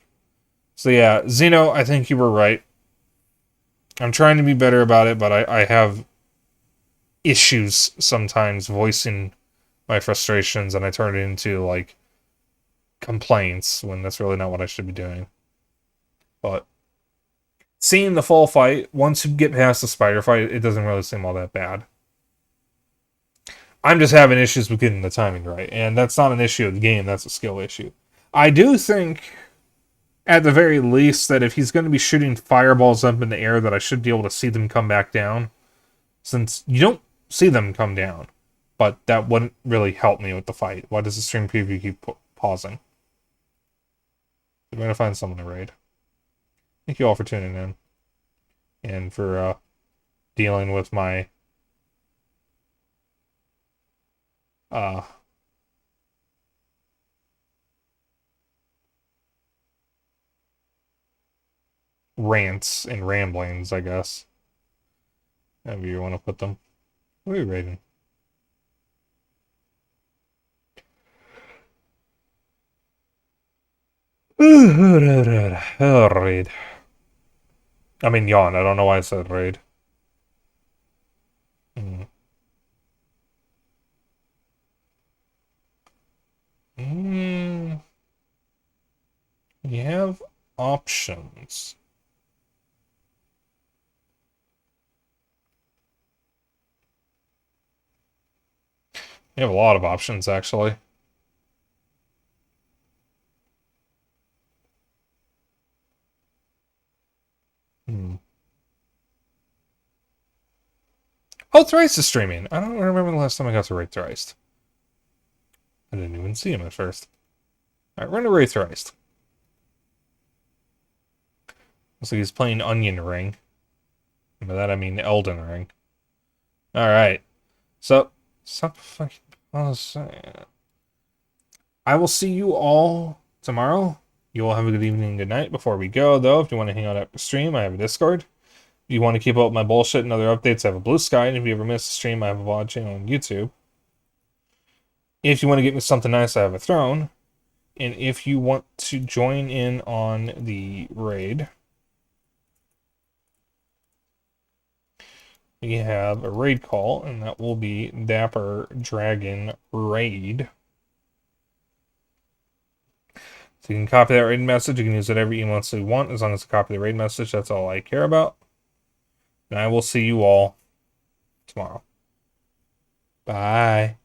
So yeah, Zeno, I think you were right. I'm trying to be better about it, but I have issues sometimes voicing my frustrations, and I turn it into, like, complaints when that's really not what I should be doing. But seeing the full fight, once you get past the spider fight, it doesn't really seem all that bad. I'm just having issues with getting the timing right, and that's not an issue of the game, that's a skill issue. I do think, at the very least, that if he's going to be shooting fireballs up in the air, that I should be able to see them come back down, since you don't see them come down. But that wouldn't really help me with the fight. Why does the stream preview keep pausing? I'm going to find someone to raid. Thank you all for tuning in, and for dealing with my rants and ramblings, I guess. However you want to put them. What are you raiding? Raid. I mean, yawn. I don't know why I said raid. You have options. You have a lot of options, actually. Oh, Thrice is streaming. I don't remember the last time I got to raid Thrice. I didn't even see him at first. Alright, we're gonna raid Thrice. Looks like he's playing Onion Ring. By that I mean Elden Ring. Alright. So, stop fucking pausing. I will see you all tomorrow. You all have a good evening and good night. Before we go, though, if you want to hang out after stream, I have a Discord. If you want to keep up with my bullshit and other updates, I have a Blue Sky. And if you ever miss a stream, I have a VOD channel on YouTube. If you want to get me something nice, I have a Throne. And if you want to join in on the raid, we have a raid call, and that will be Dapper Dragon Raid. So you can copy that raid message. You can use whatever emails you want, as long as you copy the raid message. That's all I care about. And I will see you all tomorrow. Bye.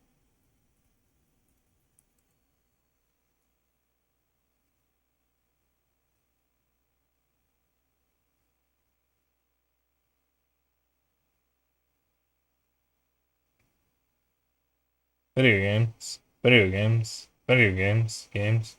Video games. Video games. Video games. Games.